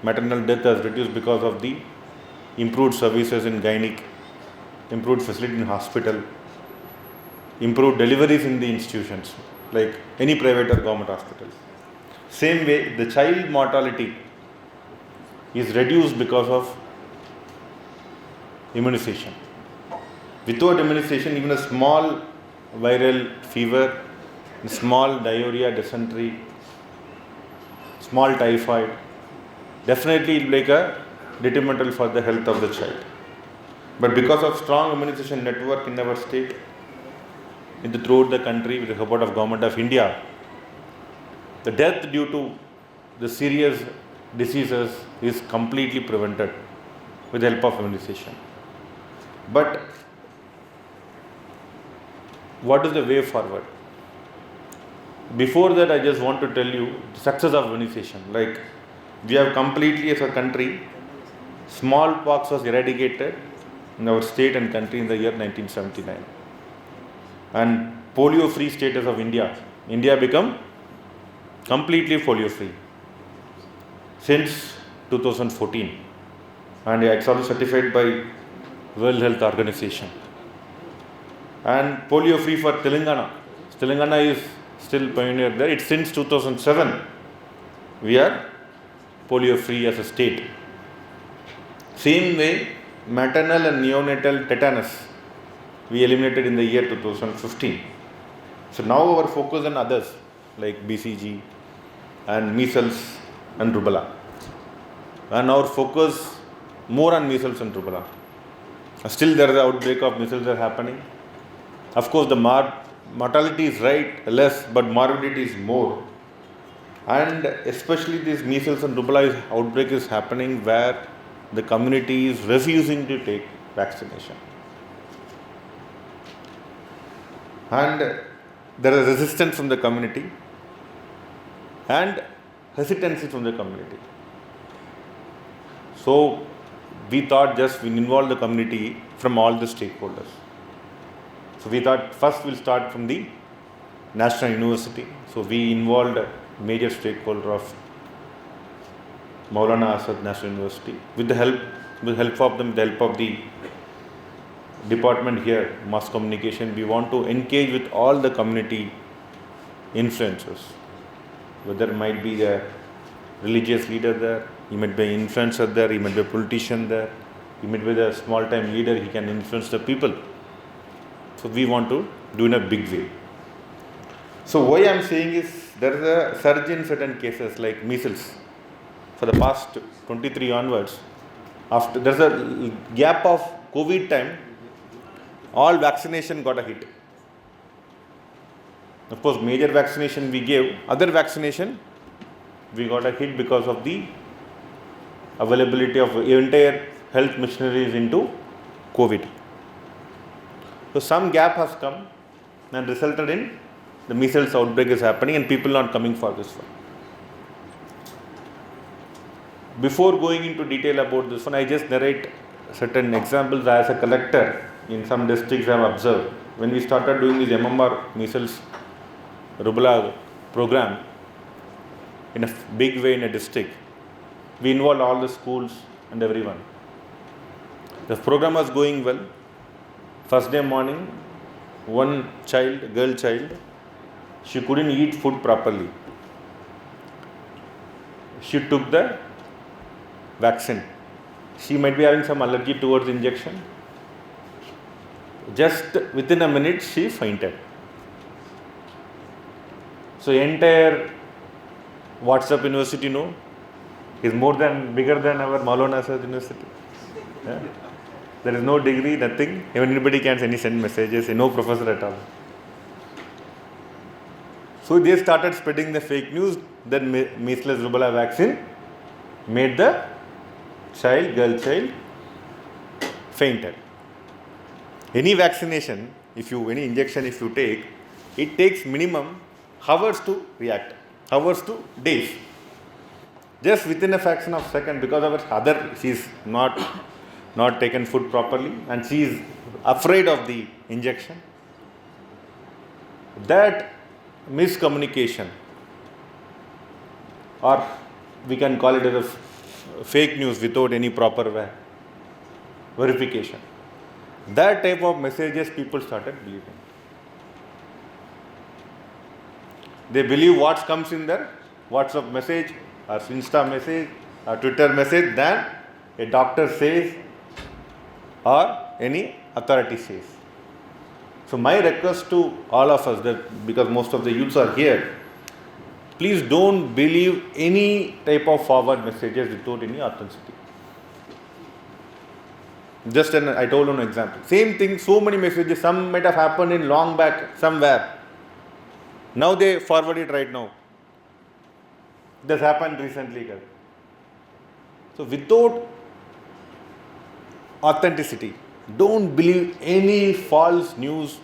Maternal death has reduced because of the improved services in gynec, improved facility in hospital, improved deliveries in the institutions, like any private or government hospital. Same way, the child mortality is reduced because of immunization. Without immunization, even a small viral fever, small diarrhea, dysentery, small typhoid, definitely it will make a detrimental for the health of the child. But because of strong immunization network in our state, throughout the country with the support of Government of India, the death due to the serious diseases is completely prevented with the help of immunization. But what is the way forward? Before that, I just want to tell you the success of immunization. Like, we have completely, as a country, smallpox was eradicated in our state and country in the year 1979. And polio-free status of India. India become completely polio-free since 2014. And it's also certified by World Health Organization. And polio-free for Telangana. Telangana is still pioneer there. It's since 2007. We are polio-free as a state. Same way, maternal and neonatal tetanus we eliminated in the year 2015. So now our focus on others like BCG and measles and rubella. And our focus more on measles and rubella. Still there is an outbreak of measles are happening. Of course the mortality is less, but morbidity is more. And especially this measles and rubella outbreak is happening where the community is refusing to take vaccination. And there is resistance from the community and hesitancy from the community. So we thought just we involve the community from all the stakeholders. So we thought first we'll start from the National University. So we involved a major stakeholder of Maulana Azad National University with the help of the department here, mass communication. We want to engage with all the community influencers, whether it might be the religious leader there, he might be an influencer there, he might be a politician there, he might be the small time leader, he can influence the people. So we want to do in a big way. So why I am saying is there is a surge in certain cases like measles. For the past 23 onwards, after there's a gap of COVID time, all vaccination got a hit. Of course, major vaccination we gave, other vaccination we got a hit because of the availability of entire health machineries into COVID. So some gap has come and resulted in the measles outbreak is happening and people not coming for this one. Before going into detail about this one, I just narrate certain examples as a collector in some districts I have observed. When we started doing this MMR measles rubella program in a big way in a district, we involved all the schools and everyone. The program was going well. First day morning, one child, girl child, she couldn't eat food properly. She took the vaccine. She might be having some allergy towards injection. Just within a minute, she fainted. So entire WhatsApp university is bigger than our Maulana Azad University. Yeah? There is no degree, nothing. Anybody can send messages, no professor at all. So they started spreading the fake news that measles rubella vaccine made the girl child fainted. Any vaccination, any injection if you take, it takes minimum hours to react, hours to days. Just within a fraction of a second, because of her she is not taken food properly and she is afraid of the injection. That miscommunication, or we can call it as a fake news without any proper verification. That type of messages people started believing. They believe what comes in their WhatsApp message or Insta message or Twitter message than a doctor says or any authority says. So my request to all of us, that because most of the youths are here, please don't believe any type of forward messages without any authenticity. Just I told an example. Same thing, so many messages, some might have happened in long back somewhere. Now they forward it right now. This happened recently. So without authenticity, don't believe any false news,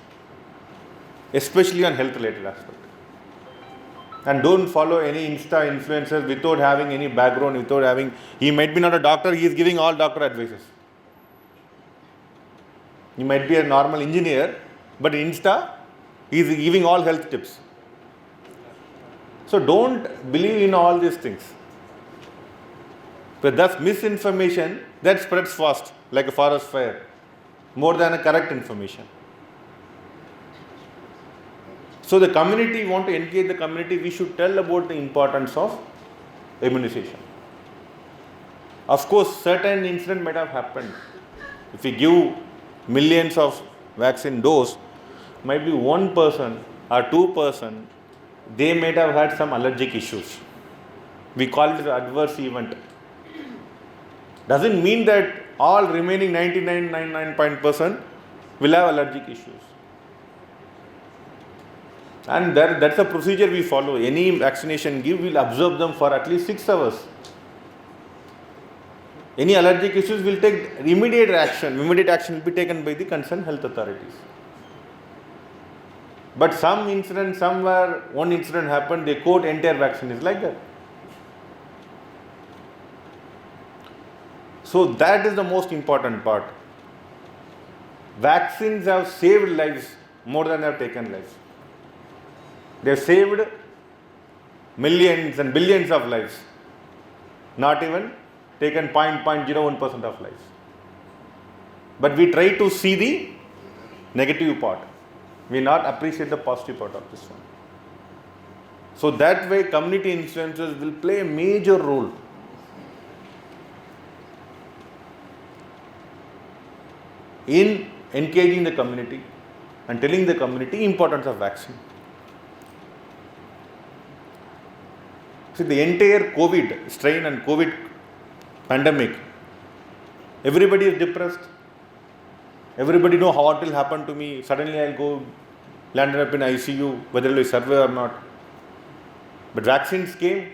especially on health related aspect. And don't follow any Insta influencers without having any background, without having, he might be not a doctor, he is giving all doctor advices. He might be a normal engineer, but Insta, he is giving all health tips. So don't believe in all these things. But thus misinformation, that spreads fast like a forest fire, more than a correct information. So the community, want to engage the community, we should tell about the importance of immunization. Of course, certain incident might have happened. If we give millions of vaccine dose, might be one person or two person, they might have had some allergic issues. We call it adverse event. Doesn't mean that all remaining 99.9% will have allergic issues. And that's a procedure we follow. Any vaccination give, we'll observe them for at least 6 hours. Any allergic issues will take immediate action. Immediate action will be taken by the concerned health authorities. But some incident, somewhere one incident happened, they quote entire vaccine is like that. So that is the most important part. Vaccines have saved lives more than they have taken lives. They have saved millions and billions of lives. Not even taken 0.01% of lives. But we try to see the negative part. We not appreciate the positive part of this one. So that way community influencers will play a major role. In engaging the community and telling the community importance of vaccine. See, the entire COVID strain and COVID pandemic, everybody is depressed. Everybody know how it will happen to me. Suddenly I'll go landed up in ICU, whether it will survive or not. But vaccines came,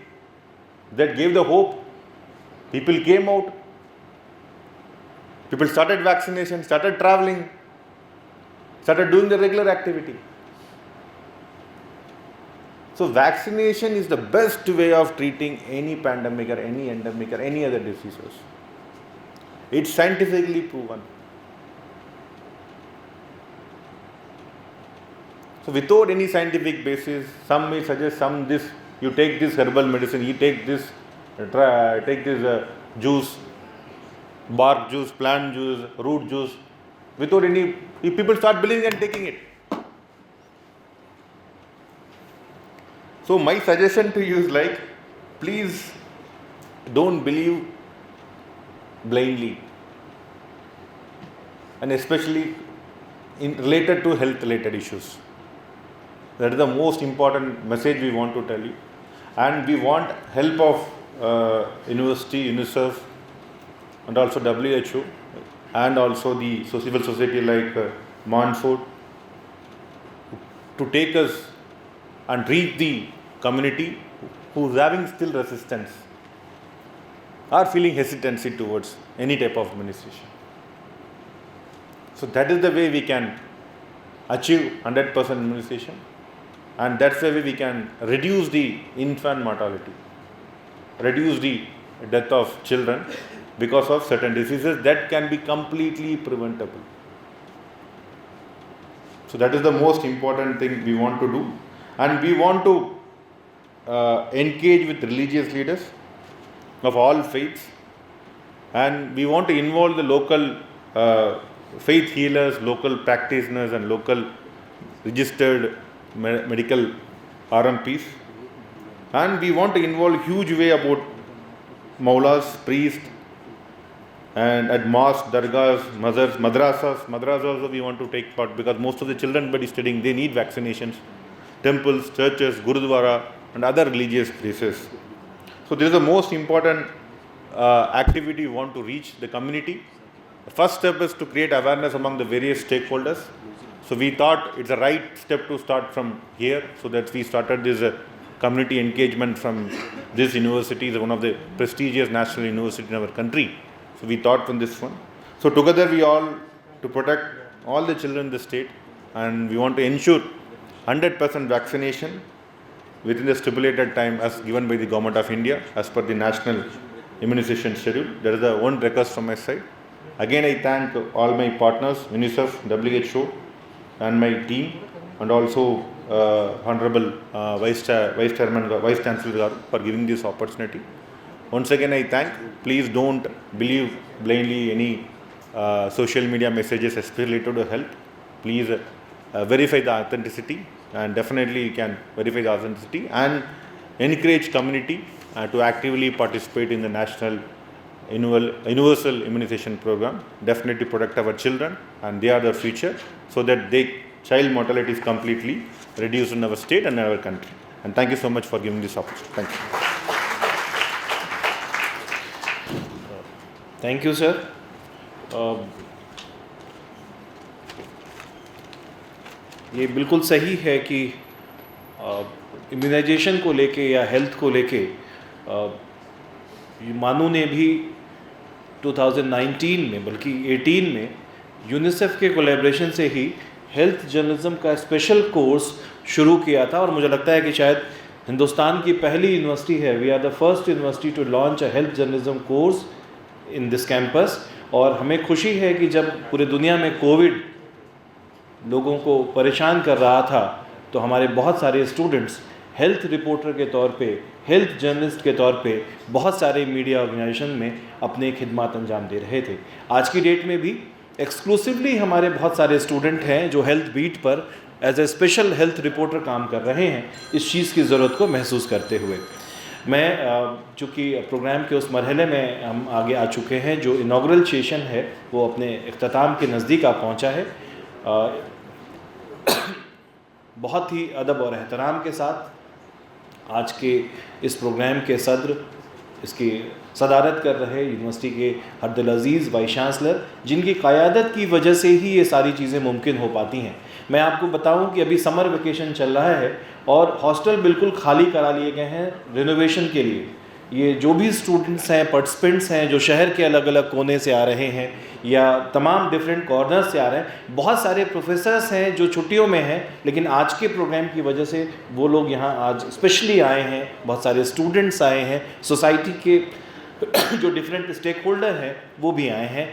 that gave the hope. People came out. People started vaccination, started traveling, started doing the regular activity. So vaccination is the best way of treating any pandemic or any endemic or any other diseases. It's scientifically proven. So without any scientific basis, some may suggest some this, you take this herbal medicine, you take this, juice, bark juice, plant juice, root juice, without any, if people start believing and taking it. So my suggestion to you is like, please don't believe blindly, and especially related to health related issues. That is the most important message we want to tell you. And we want help of university, UNICEF, and also WHO, and also the civil society like Montfort, to take us and reach the community who is having still resistance or feeling hesitancy towards any type of immunization. So that is the way we can achieve 100% immunization, and that's the way we can reduce the infant mortality, reduce the death of children because of certain diseases that can be completely preventable. So that is the most important thing we want to do. And we want to engage with religious leaders of all faiths, and we want to involve the local faith healers, local practitioners and local registered medical RMPs, and we want to involve huge way about Maulas, priests, and at mosques, dargahs, madrasas also we want to take part, because most of the children but studying, they need vaccinations, temples, churches, gurudwara and other religious places. So this is the most important activity we want to reach the community. The first step is to create awareness among the various stakeholders. So we thought it's the right step to start from here, so that we started this community engagement from this university, one of the prestigious national university in our country. So we thought from this one. So together we all, to protect all the children in the state, and we want to ensure 100% vaccination within the stipulated time as given by the Government of India as per the National Immunization Schedule. That is the one request from my side. Again, I thank all my partners, UNICEF, WHO, and my team, and also Honorable Vice Chancellor Garu for giving this opportunity. Once again, I thank. Please don't believe blindly any social media messages, especially related to health. Please verify the authenticity, and definitely you can verify the authenticity and encourage community to actively participate in the national universal immunization program. Definitely protect our children, and they are the future, so that child mortality is completely reduced in our state and in our country. And thank you so much for giving this opportunity. Thank you. Thank you, sir. ये बिल्कुल सही है कि immunisation को लेके या health को लेके मानू ने भी 2019 में बल्कि 18 में यूनिसेफ के कोलैबोरेशन से ही हेल्थ जर्नलिज्म का स्पेशल कोर्स शुरू किया था, और मुझे लगता है कि शायद हिंदुस्तान की पहली यूनिवर्सिटी है. We are the first university to launch a health journalism course in this campus. और हमें खुशी है कि जब पूरे दुनिया में कोविड लोगों को परेशान कर रहा था, तो हमारे बहुत सारे स्टूडेंट्स हेल्थ रिपोर्टर के तौर पे, हेल्थ जर्नलिस्ट के तौर पे बहुत सारे मीडिया ऑर्गेनाइजेशन में अपने खिदमत अंजाम दे रहे थे. आज की डेट में भी एक्सक्लूसिवली हमारे बहुत सारे स्टूडेंट हैं जो हेल्थ बीट पर as a special health reporter काम कर रहे हैं, इस चीज़ की ज़रूरत को महसूस करते हुए. मैं चूँकि प्रोग्राम के उस मरहले में हम आगे आ चुके हैं, जो इनॉग्रल सेशन है वो अपने इख्तिताम के नज़दीक आ पहुँचा है. बहुत ही अदब और एहतराम के साथ आज के इस प्रोग्राम के सदर, इसकी सदारत कर रहे यूनिवर्सिटी के हरदिल अज़ीज़ वाइस चांसलर, जिनकी क़यादत की वजह से ही ये सारी चीज़ें मुमकिन हो पाती हैं. मैं आपको बताऊं कि अभी समर वेकेशन चल रहा है और हॉस्टल बिल्कुल खाली करा लिए गए हैं रिनोवेशन के लिए. ये जो भी स्टूडेंट्स हैं, पार्टिसिपेंट्स हैं, जो शहर के अलग अलग कोने से आ रहे हैं या तमाम डिफरेंट कॉर्नर्स से आ रहे हैं, बहुत सारे प्रोफेसर्स हैं जो छुट्टियों में हैं, लेकिन आज के प्रोग्राम की वजह से वो लोग यहाँ आज स्पेशली आए हैं. बहुत सारे स्टूडेंट्स आए हैं, सोसाइटी के जो डिफरेंट स्टेक होल्डर हैं वो भी आए हैं.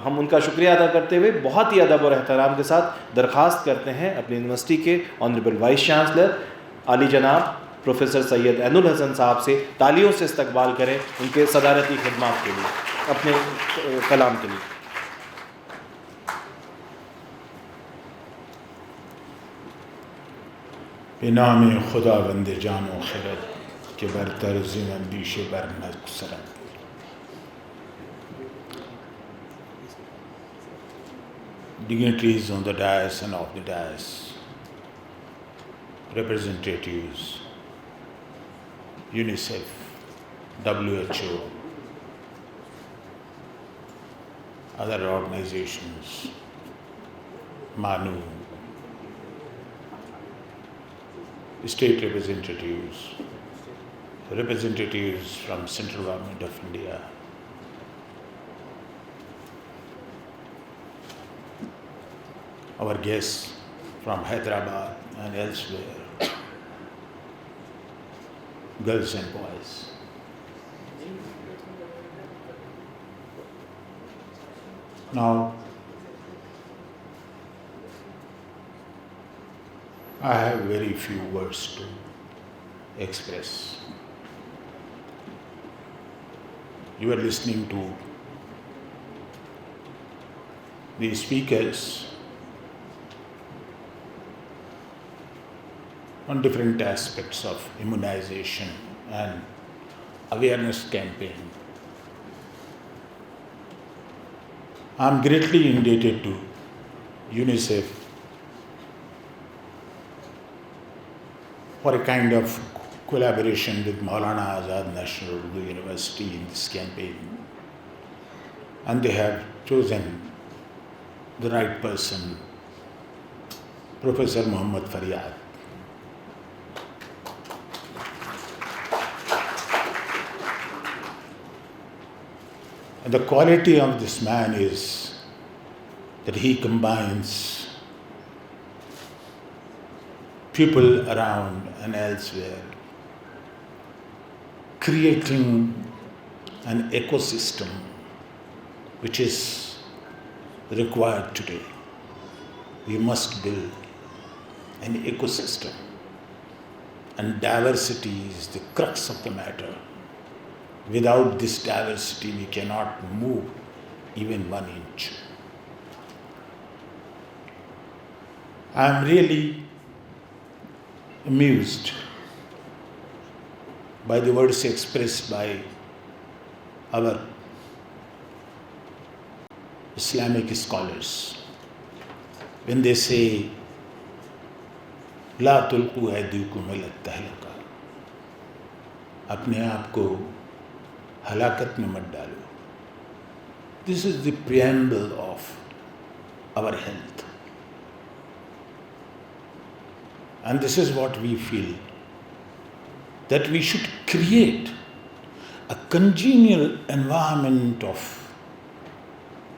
हम उनका शुक्रिया अदा करते हुए बहुत ही अदब और एहतराम के साथ दरख्वास्त करते हैं अपनी यूनिवर्सिटी के ऑनरेबल वाइस चांसलर आली जनाब प्रोफेसर सैयद ऐनुल हसन साहब से तालियों से इस्तकबाल करें उनके सदारती खिदमात के लिए, अपने कलाम के लिए. इनाम खुदावंद जानो खिरत के बरतर ज़िंदीश बर नक्सरत. Dignitaries on the dais and off the dais, representatives, UNICEF, WHO, other organizations, MANUU, state representatives, representatives from Central Government of India, our guests from Hyderabad and elsewhere, girls and boys. Now, I have very few words to express. You are listening to the speakers on different aspects of immunization and awareness campaign. I am greatly indebted to UNICEF for a kind of collaboration with Maulana Azad National Urdu University in this campaign. And they have chosen the right person, Professor Muhammad Faryad. And the quality of this man is that he combines people around and elsewhere, creating an ecosystem which is required today. We must build an ecosystem, and diversity is the crux of the matter. Without this diversity, we cannot move even 1 inch. I am really amused by the words expressed by our Islamic scholars when they say, ला तुल्कू ऐदीकुम इला तहलका, अपने आप को हलाकत में मत डालो. This is the preamble of our health. And this is what we feel, that we should create a congenial environment of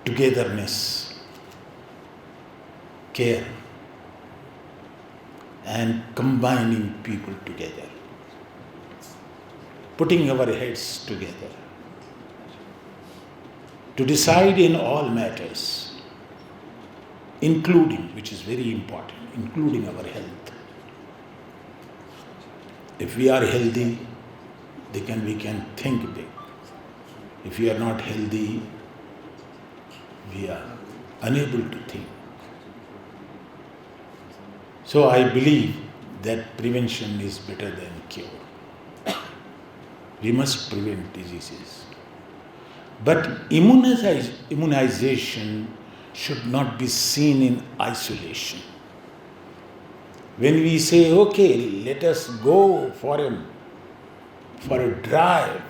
togetherness, care, and combining people together, putting our heads together to decide in all matters, including, which is very important, including our health. If we are healthy, we can think big. If we are not healthy, we are unable to think. So I believe that prevention is better than cure. We must prevent diseases. But immunization should not be seen in isolation. When we say, okay, let us go for a drive,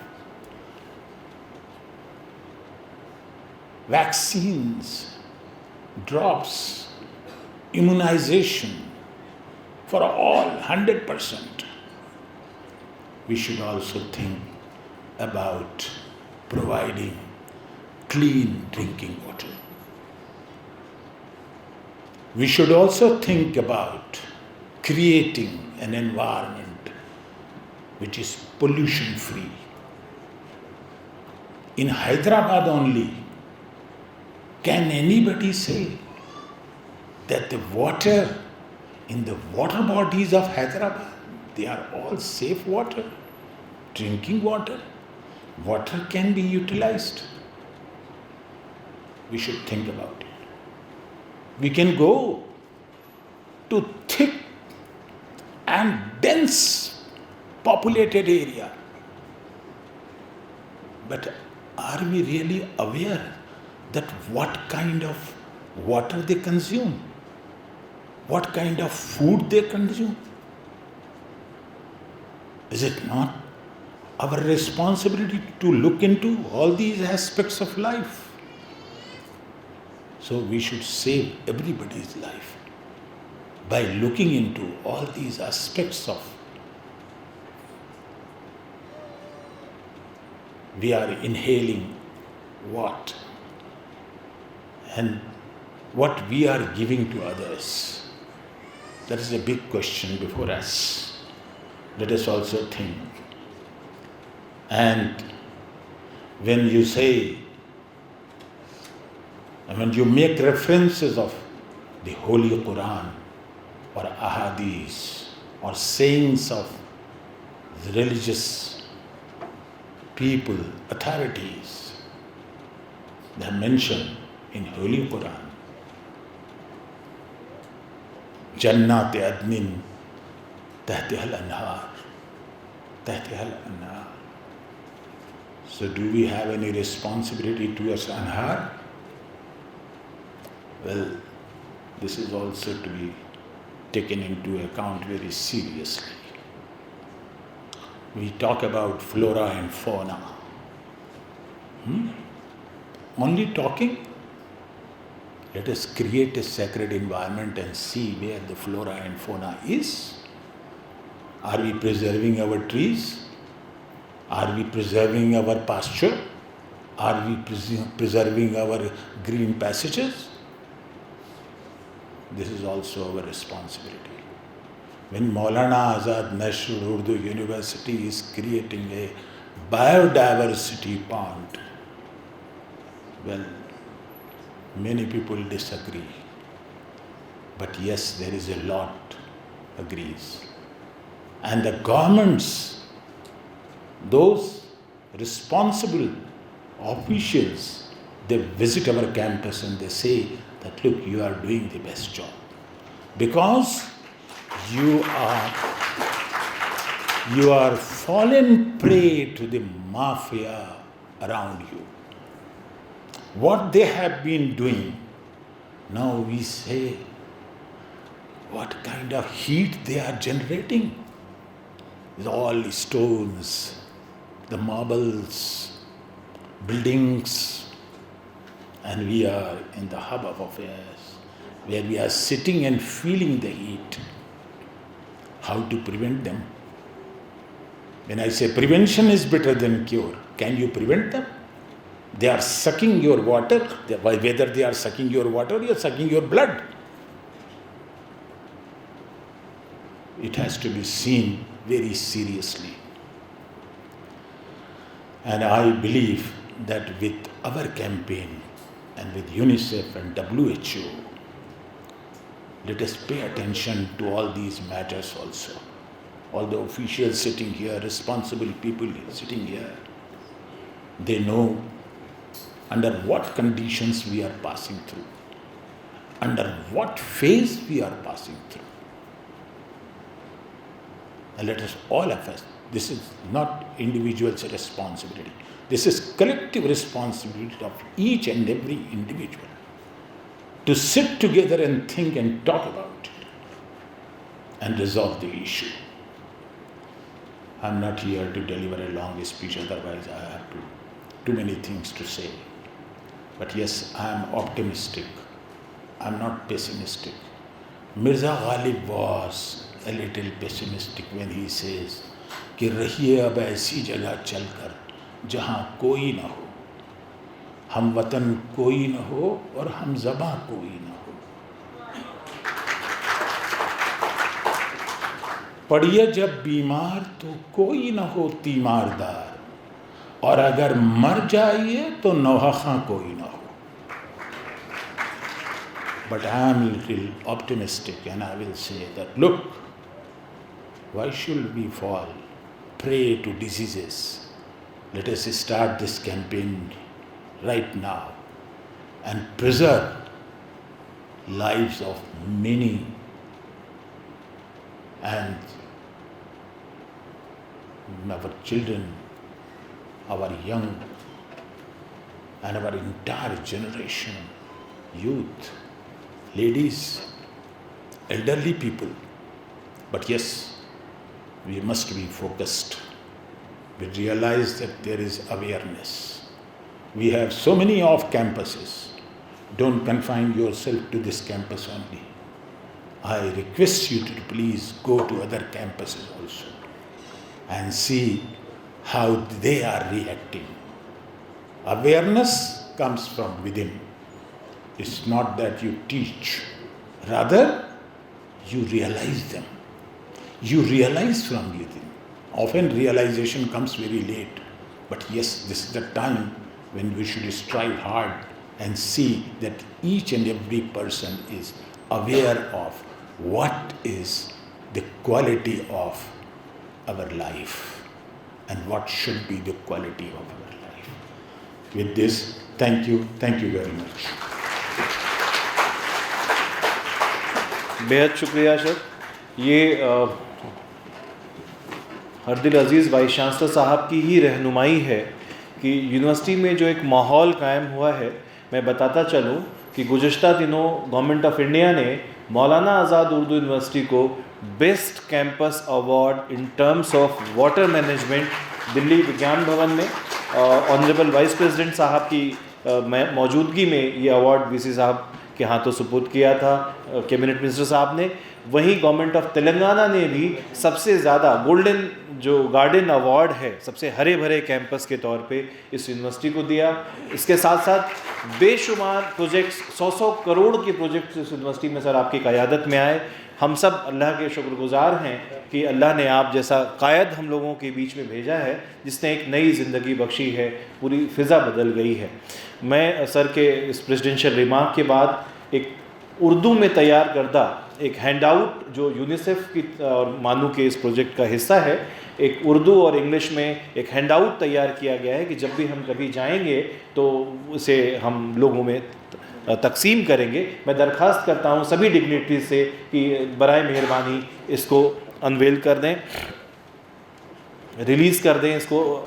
vaccines, drops, immunization for all 100%, we should also think about providing clean drinking water. We should also think about creating an environment which is pollution free. In Hyderabad only, can anybody say that the water in the water bodies of Hyderabad, they are all safe water, drinking water? Water can be utilized. We should think about it. We can go to thick and dense populated area. But are we really aware that what kind of water they consume? What kind of food they consume? Is it not our responsibility to look into all these aspects of life? So we should save everybody's life by looking into all these aspects of we are inhaling what and what we are giving to others. That is a big question before us. Let us also think. And when you say, when you make references of the Holy Quran or ahadith or sayings of the religious people, authorities, they are mentioned in Holy Quran. Jannat adnin tahtiha al-anhar. Tahtiha al-anhar. So do we have any responsibility towards anhar? Well, this is also to be taken into account very seriously. We talk about flora and fauna. Only talking? Let us create a sacred environment and see where the flora and fauna is. Are we preserving our trees? Are we preserving our pasture? Are we preserving our green passages? This is also our responsibility. when Maulana Azad National Urdu University is creating a biodiversity pond, well, many people disagree. But yes, there is a lot agrees. And the governments, those responsible officials, they visit our campus and they say that, look, you are doing the best job. Because you are fallen prey to the mafia around you. What they have been doing, now we say, what kind of heat they are generating? With all the stones, the marbles, buildings, and we are in the hub of affairs, where we are sitting and feeling the heat. How to prevent them? When I say prevention is better than cure, can you prevent them? They are sucking your water, whether they are sucking your water or sucking your blood. It has to be seen very seriously. And I believe that with our campaign and with UNICEF and WHO, let us pay attention to all these matters also. All the officials sitting here, responsible people sitting here, they know under what conditions we are passing through, under what phase we are passing through. And let us, all of us, this is not individual's responsibility. This is collective responsibility of each and every individual to sit together and think and talk about it and resolve the issue. I'm not here to deliver a long speech, otherwise I have too many things to say. But yes, I am optimistic. I'm not pessimistic. Mirza Ghalib was a little pessimistic when he says कि रहिए अब ऐसी जगह चलकर जहाँ कोई न हो, हम वतन कोई न हो और हम ज़बां कोई न हो। पड़िए जब बीमार तो कोई न हो तीमारदार, और अगर मर जाइए तो नौहा कोई न हो। But I am a little optimistic and I will say that, look, why should we fall prey to diseases? Let us start this campaign right now and preserve lives of many and our children, our young and our entire generation, youth, ladies, elderly people. But yes, we must be focused. We realize that there is awareness. We have so many off campuses. Don't confine yourself to this campus only. I request you to please go to other campuses also and see how they are reacting. Awareness comes from within. It's not that you teach, rather you realize them. You realize from within. Often realization comes very late, but yes, this is the time when we should strive hard and see that each and every person is aware of what is the quality of our life and what should be the quality of our life. With this, thank you very much. बेहद शुक्रिया sir. ये हरदिल अज़ीज़ vice chancellor साहब की ही रहनुमाई है कि university में जो एक माहौल कायम हुआ है। मैं बताता चलूँ कि गुज़श्ता दिनों गवर्नमेंट ऑफ इंडिया ने मौलाना आज़ाद उर्दू यूनिवर्सिटी को best campus award in terms of water management Delhi विज्ञान भवन में ऑनरेबल वाइस प्रेसिडेंट साहब की मौजूदगी में ये अवार्ड वीसी साहब के हाथों सुपुर्द किया था कैबिनेट मिनिस्टर साहब ने। وہیں گورنمنٹ آف تلنگانہ نے بھی سب سے زیادہ گولڈن جو گارڈن ایوارڈ ہے سب سے ہرے بھرے کیمپس کے طور پہ اس یونیورسٹی کو دیا. اس کے ساتھ ساتھ بے شمار پروجیکٹس 100 کروڑ کے پروجیکٹس اس یونیورسٹی میں سر آپ کی قیادت میں آئے. ہم سب اللہ کے شکر گزار ہیں کہ اللہ نے آپ جیسا قائد ہم لوگوں کے بیچ میں بھیجا ہے جس نے ایک نئی زندگی بخشی ہے, پوری فضا بدل گئی ہے. میں سر کے اس پریزیڈنشیل ریمارک کے بعد ایک اردو میں تیار کردہ ایک ہینڈ آؤٹ جو یونیسیف کی اور مانو کے اس پروجیکٹ کا حصہ ہے, ایک اردو اور انگلش میں ایک ہینڈ آؤٹ تیار کیا گیا ہے کہ جب بھی ہم کبھی جائیں گے تو اسے ہم لوگوں میں تقسیم کریں گے. میں درخواست کرتا ہوں سبھی ڈگنیٹریز سے کہ برائے مہربانی اس کو انویل کر دیں, ریلیز کر دیں اس کو.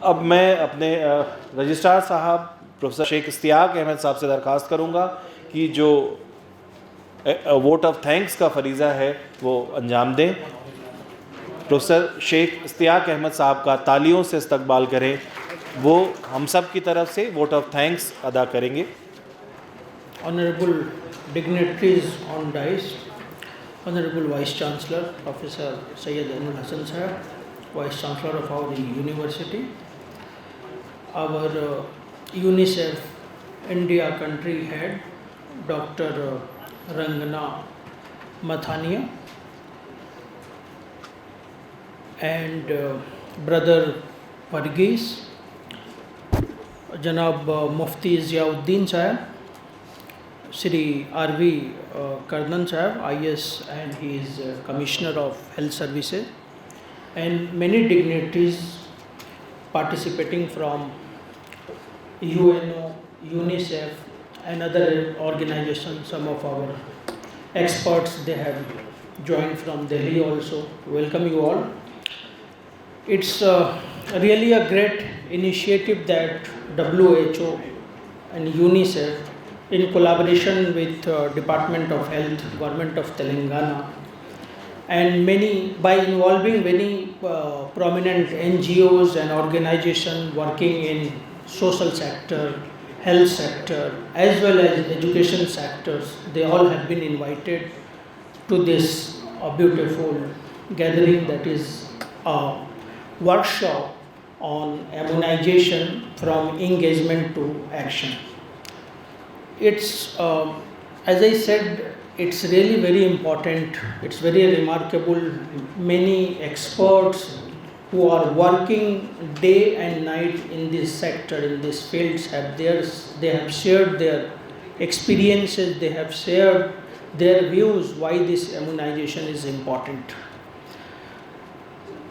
اب میں اپنے رجسٹرار صاحب پروفیسر شیخ اشتیاق احمد صاحب سے درخواست کروں گا کہ جو ووٹ آف تھینکس کا فریضہ ہے وہ انجام دیں. پروفیسر شیخ اشتیاق احمد صاحب کا تالیوں سے استقبال کریں, وہ ہم سب کی طرف سے ووٹ آف تھینکس ادا کریں گے. Honorable dignitaries on dais, Honorable Vice Chancellor Professor Syed Anul Hasan Sahab, Vice Chancellor of our university, our UNICEF India country head Dr. Rangana Mathania, and Brother Varghese, Janab Mufti Ziauddin Sahab, Shri R.V. Karnan Sahab, IS, and he is Commissioner of Health Services, and many dignitaries participating from UNO, UNICEF and other organizations. Some of our experts, they have joined from Delhi also. Welcome you all. It's really a great initiative that WHO and UNICEF, in collaboration with Department of Health, Government of Telangana, and by involving many prominent NGOs and organizations working in social sector, health sector, as well as education sectors, they all have been invited to this beautiful gathering, that is a workshop on immunization from engagement to action. It's, as I said, it's really very important, it's very remarkable. Many experts who are working day and night in this sector, in these fields, they have shared their experiences, they have shared their views why this immunization is important.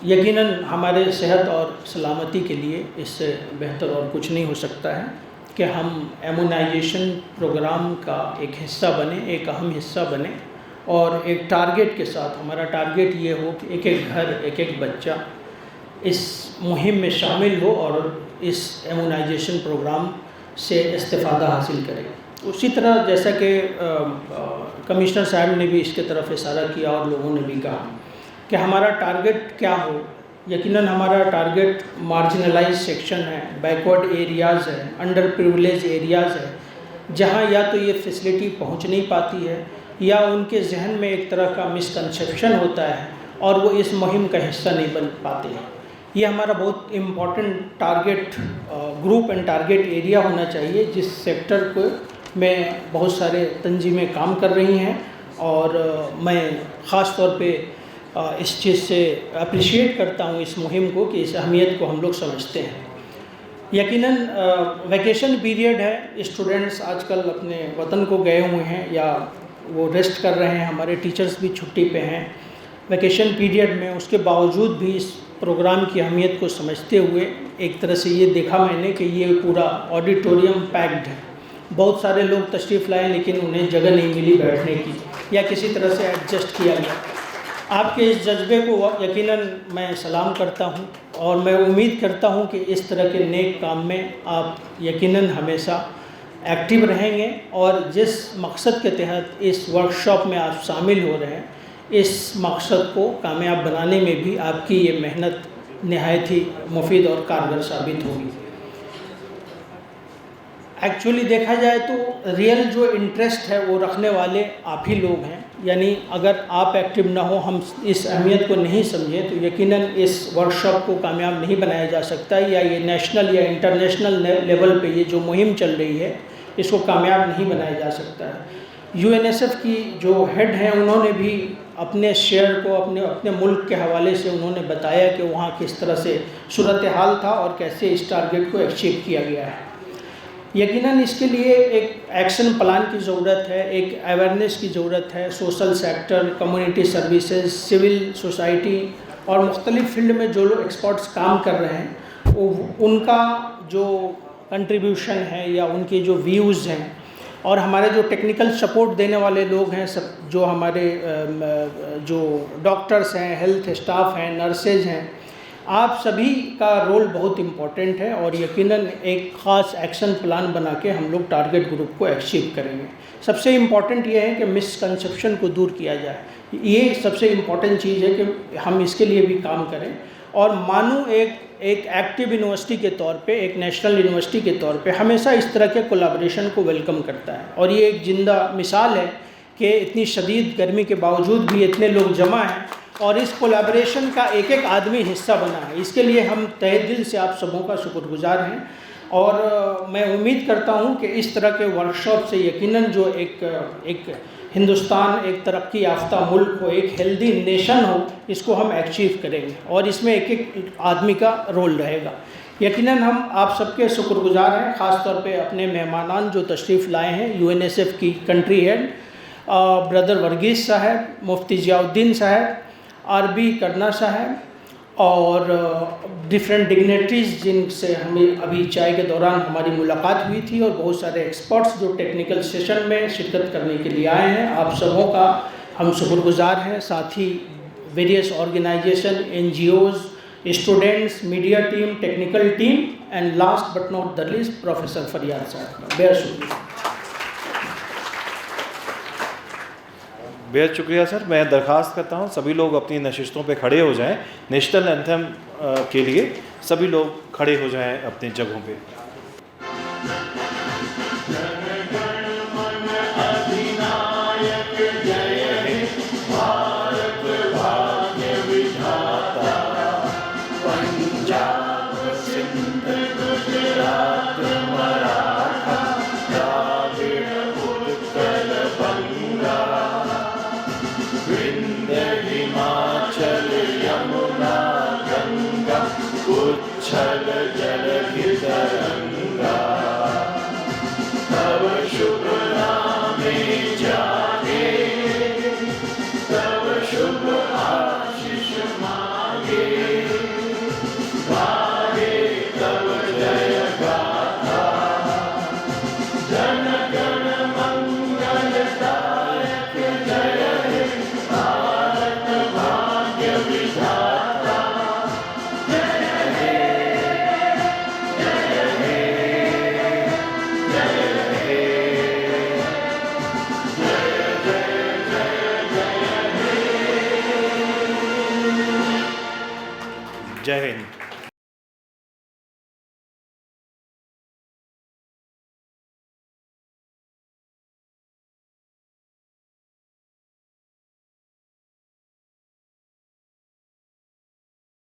یقیناً ہمارے صحت اور سلامتی کے لیے اس سے بہتر اور کچھ نہیں ہو سکتا ہے کہ ہم ایمونائزیشن پروگرام کا ایک حصہ بنیں، ایک اہم حصہ بنیں، اور ایک ٹارگٹ کے ساتھ. ہمارا ٹارگٹ یہ ہو کہ ایک ایک گھر، ایک ایک بچہ اس مہم میں شامل ہو اور اس ایمونائزیشن پروگرام سے استفادہ حاصل کرے. اسی طرح جیسا کہ کمشنر صاحب نے بھی اس کی طرف اشارہ کیا اور لوگوں نے بھی کہا کہ ہمارا ٹارگٹ کیا ہو. یقیناً ہمارا ٹارگٹ مارجنلائز سیکشن ہے، بیکورڈ ایریاز ہے، انڈر پریولیج ایریاز ہے، جہاں یا تو یہ فیسلٹی پہنچ نہیں پاتی ہے یا ان کے ذہن میں ایک طرح کا مسکنسیپشن ہوتا ہے اور وہ اس مہم کا حصہ نہیں بن پاتے ہیں. یہ ہمارا بہت important target group and target area ہونا چاہیے، جس سیکٹر کو میں بہت سارے تنظیمیں کام کر رہی ہیں، اور میں خاص طور پہ اس چیز سے اپریشیٹ کرتا ہوں اس مہم کو کہ اس اہمیت کو ہم لوگ سمجھتے ہیں. یقیناً ویکیشن پیریڈ ہے، اسٹوڈنٹس آج کل اپنے وطن کو گئے ہوئے ہیں یا وہ ریسٹ کر رہے ہیں، ہمارے ٹیچرز بھی چھٹی پہ ہیں ویکیشن پیریڈ میں. اس کے باوجود بھی اس پروگرام کی اہمیت کو سمجھتے ہوئے ایک طرح سے یہ دیکھا میں نے کہ یہ پورا آڈیٹوریم پیکڈ ہے. بہت سارے لوگ تشریف لائے لیکن انہیں جگہ نہیں ملی بیٹھنے کی یا کسی طرح سے ایڈجسٹ کیا گیا. آپ کے اس جذبے کو یقیناً میں سلام کرتا ہوں، اور میں امید کرتا ہوں کہ اس طرح کے نیک کام میں آپ یقیناً ہمیشہ ایکٹیو رہیں گے اور جس مقصد کے تحت اس ورکشاپ میں آپ شامل ہو رہے ہیں اس مقصد کو کامیاب بنانے میں بھی آپ کی یہ محنت نہایت ہی مفید اور کارگر ثابت ہوگی۔ ایکچولی دیکھا جائے تو ریئل جو انٹرسٹ ہے وہ رکھنے والے آپ ہی لوگ ہیں، یعنی اگر آپ ایکٹیو نہ ہو، ہم اس اہمیت کو نہیں سمجھیں تو یقیناً اس ورکشاپ کو کامیاب نہیں بنایا جا سکتا، یا یہ نیشنل یا انٹرنیشنل لیول پہ یہ جو مہم چل رہی ہے اس کو کامیاب نہیں بنایا جا سکتا ہے۔ UNICEF کی جو ہیڈ ہیں انہوں نے بھی اپنے شیئر کو اپنے ملک کے حوالے سے انہوں نے بتایا کہ وہاں کس طرح سے صورتحال تھا اور کیسے اس ٹارگیٹ کو اچیو کیا گیا ہے۔ یقیناً اس کے لیے ایک ایکشن پلان کی ضرورت ہے، ایک اویئرنیس کی ضرورت ہے، social sector, community services, civil society اور مختلف فیلڈ میں جو لوگ ایکسپرٹس کام کر رہے ہیں ان کا جو کنٹریبیوشن ہے یا ان کے جو ویوز ہیں، اور ہمارے جو ٹیکنیکل سپورٹ دینے والے لوگ ہیں، جو ہمارے جو ڈاکٹرس ہیں، ہیلتھ اسٹاف ہیں، نرسز ہیں، آپ سبھی کا رول بہت امپورٹنٹ ہے، اور یقیناً ایک خاص ایکشن پلان بنا کے ہم لوگ ٹارگیٹ گروپ کو اچیو کریں گے۔ سب سے امپورٹنٹ یہ ہے کہ مسکنسیپشن کو دور کیا جائے، یہ سب سے امپورٹنٹ چیز ہے کہ ہم اس کے لیے بھی کام کریں، اور مانو ایک ایکٹیو یونیورسٹی کے طور پہ، ایک نیشنل یونیورسٹی کے طور پہ ہمیشہ اس طرح کے کولیبریشن کو ویلکم کرتا ہے، اور یہ ایک زندہ مثال ہے کہ اتنی شدید گرمی کے باوجود بھی اتنے لوگ جمع ہیں اور اس کولیبریشن کا ایک ایک آدمی حصہ بنا ہے۔ اس کے لیے ہم تہہ دل سے آپ سبوں کا شکر گزار ہیں، اور میں امید کرتا ہوں کہ اس طرح کے ورکشاپ سے یقیناً جو ایک ہندوستان ایک ترقی یافتہ ملک ہو، ایک ہیلدی نیشن ہو، اس کو ہم اچیو کریں گے، اور اس میں ایک ایک آدمی کا رول رہے گا۔ یقیناً ہم آپ سب کے شکر گزار ہیں، خاص طور پہ اپنے مہمانان جو تشریف لائے ہیں، UNICEF کی کنٹری ہیڈ برادر ورگیز صاحب، مفتی ضیاء الدین صاحب، عربی کرنا صاحب، اور ڈفرینٹ ڈگنیٹریز جن سے ہمیں ابھی چائے کے دوران ہماری ملاقات ہوئی تھی، اور بہت سارے ایکسپرٹس جو ٹیکنیکل سیشن میں شرکت کرنے کے لیے آئے ہیں، آپ سبوں کا ہم شکر گزار ہیں۔ ساتھ ہی various organisation, NGOs، students, media team, technical team, and last but not the least professor Faryad صاحب کا بے شکریہ۔ بہت شکریہ سر۔ میں درخواست کرتا ہوں سبھی لوگ اپنی نشستوں پہ کھڑے ہو جائیں، نیشنل اینتھم کے لیے سبھی لوگ کھڑے ہو جائیں اپنی جگہوں پہ۔ जय हिंद।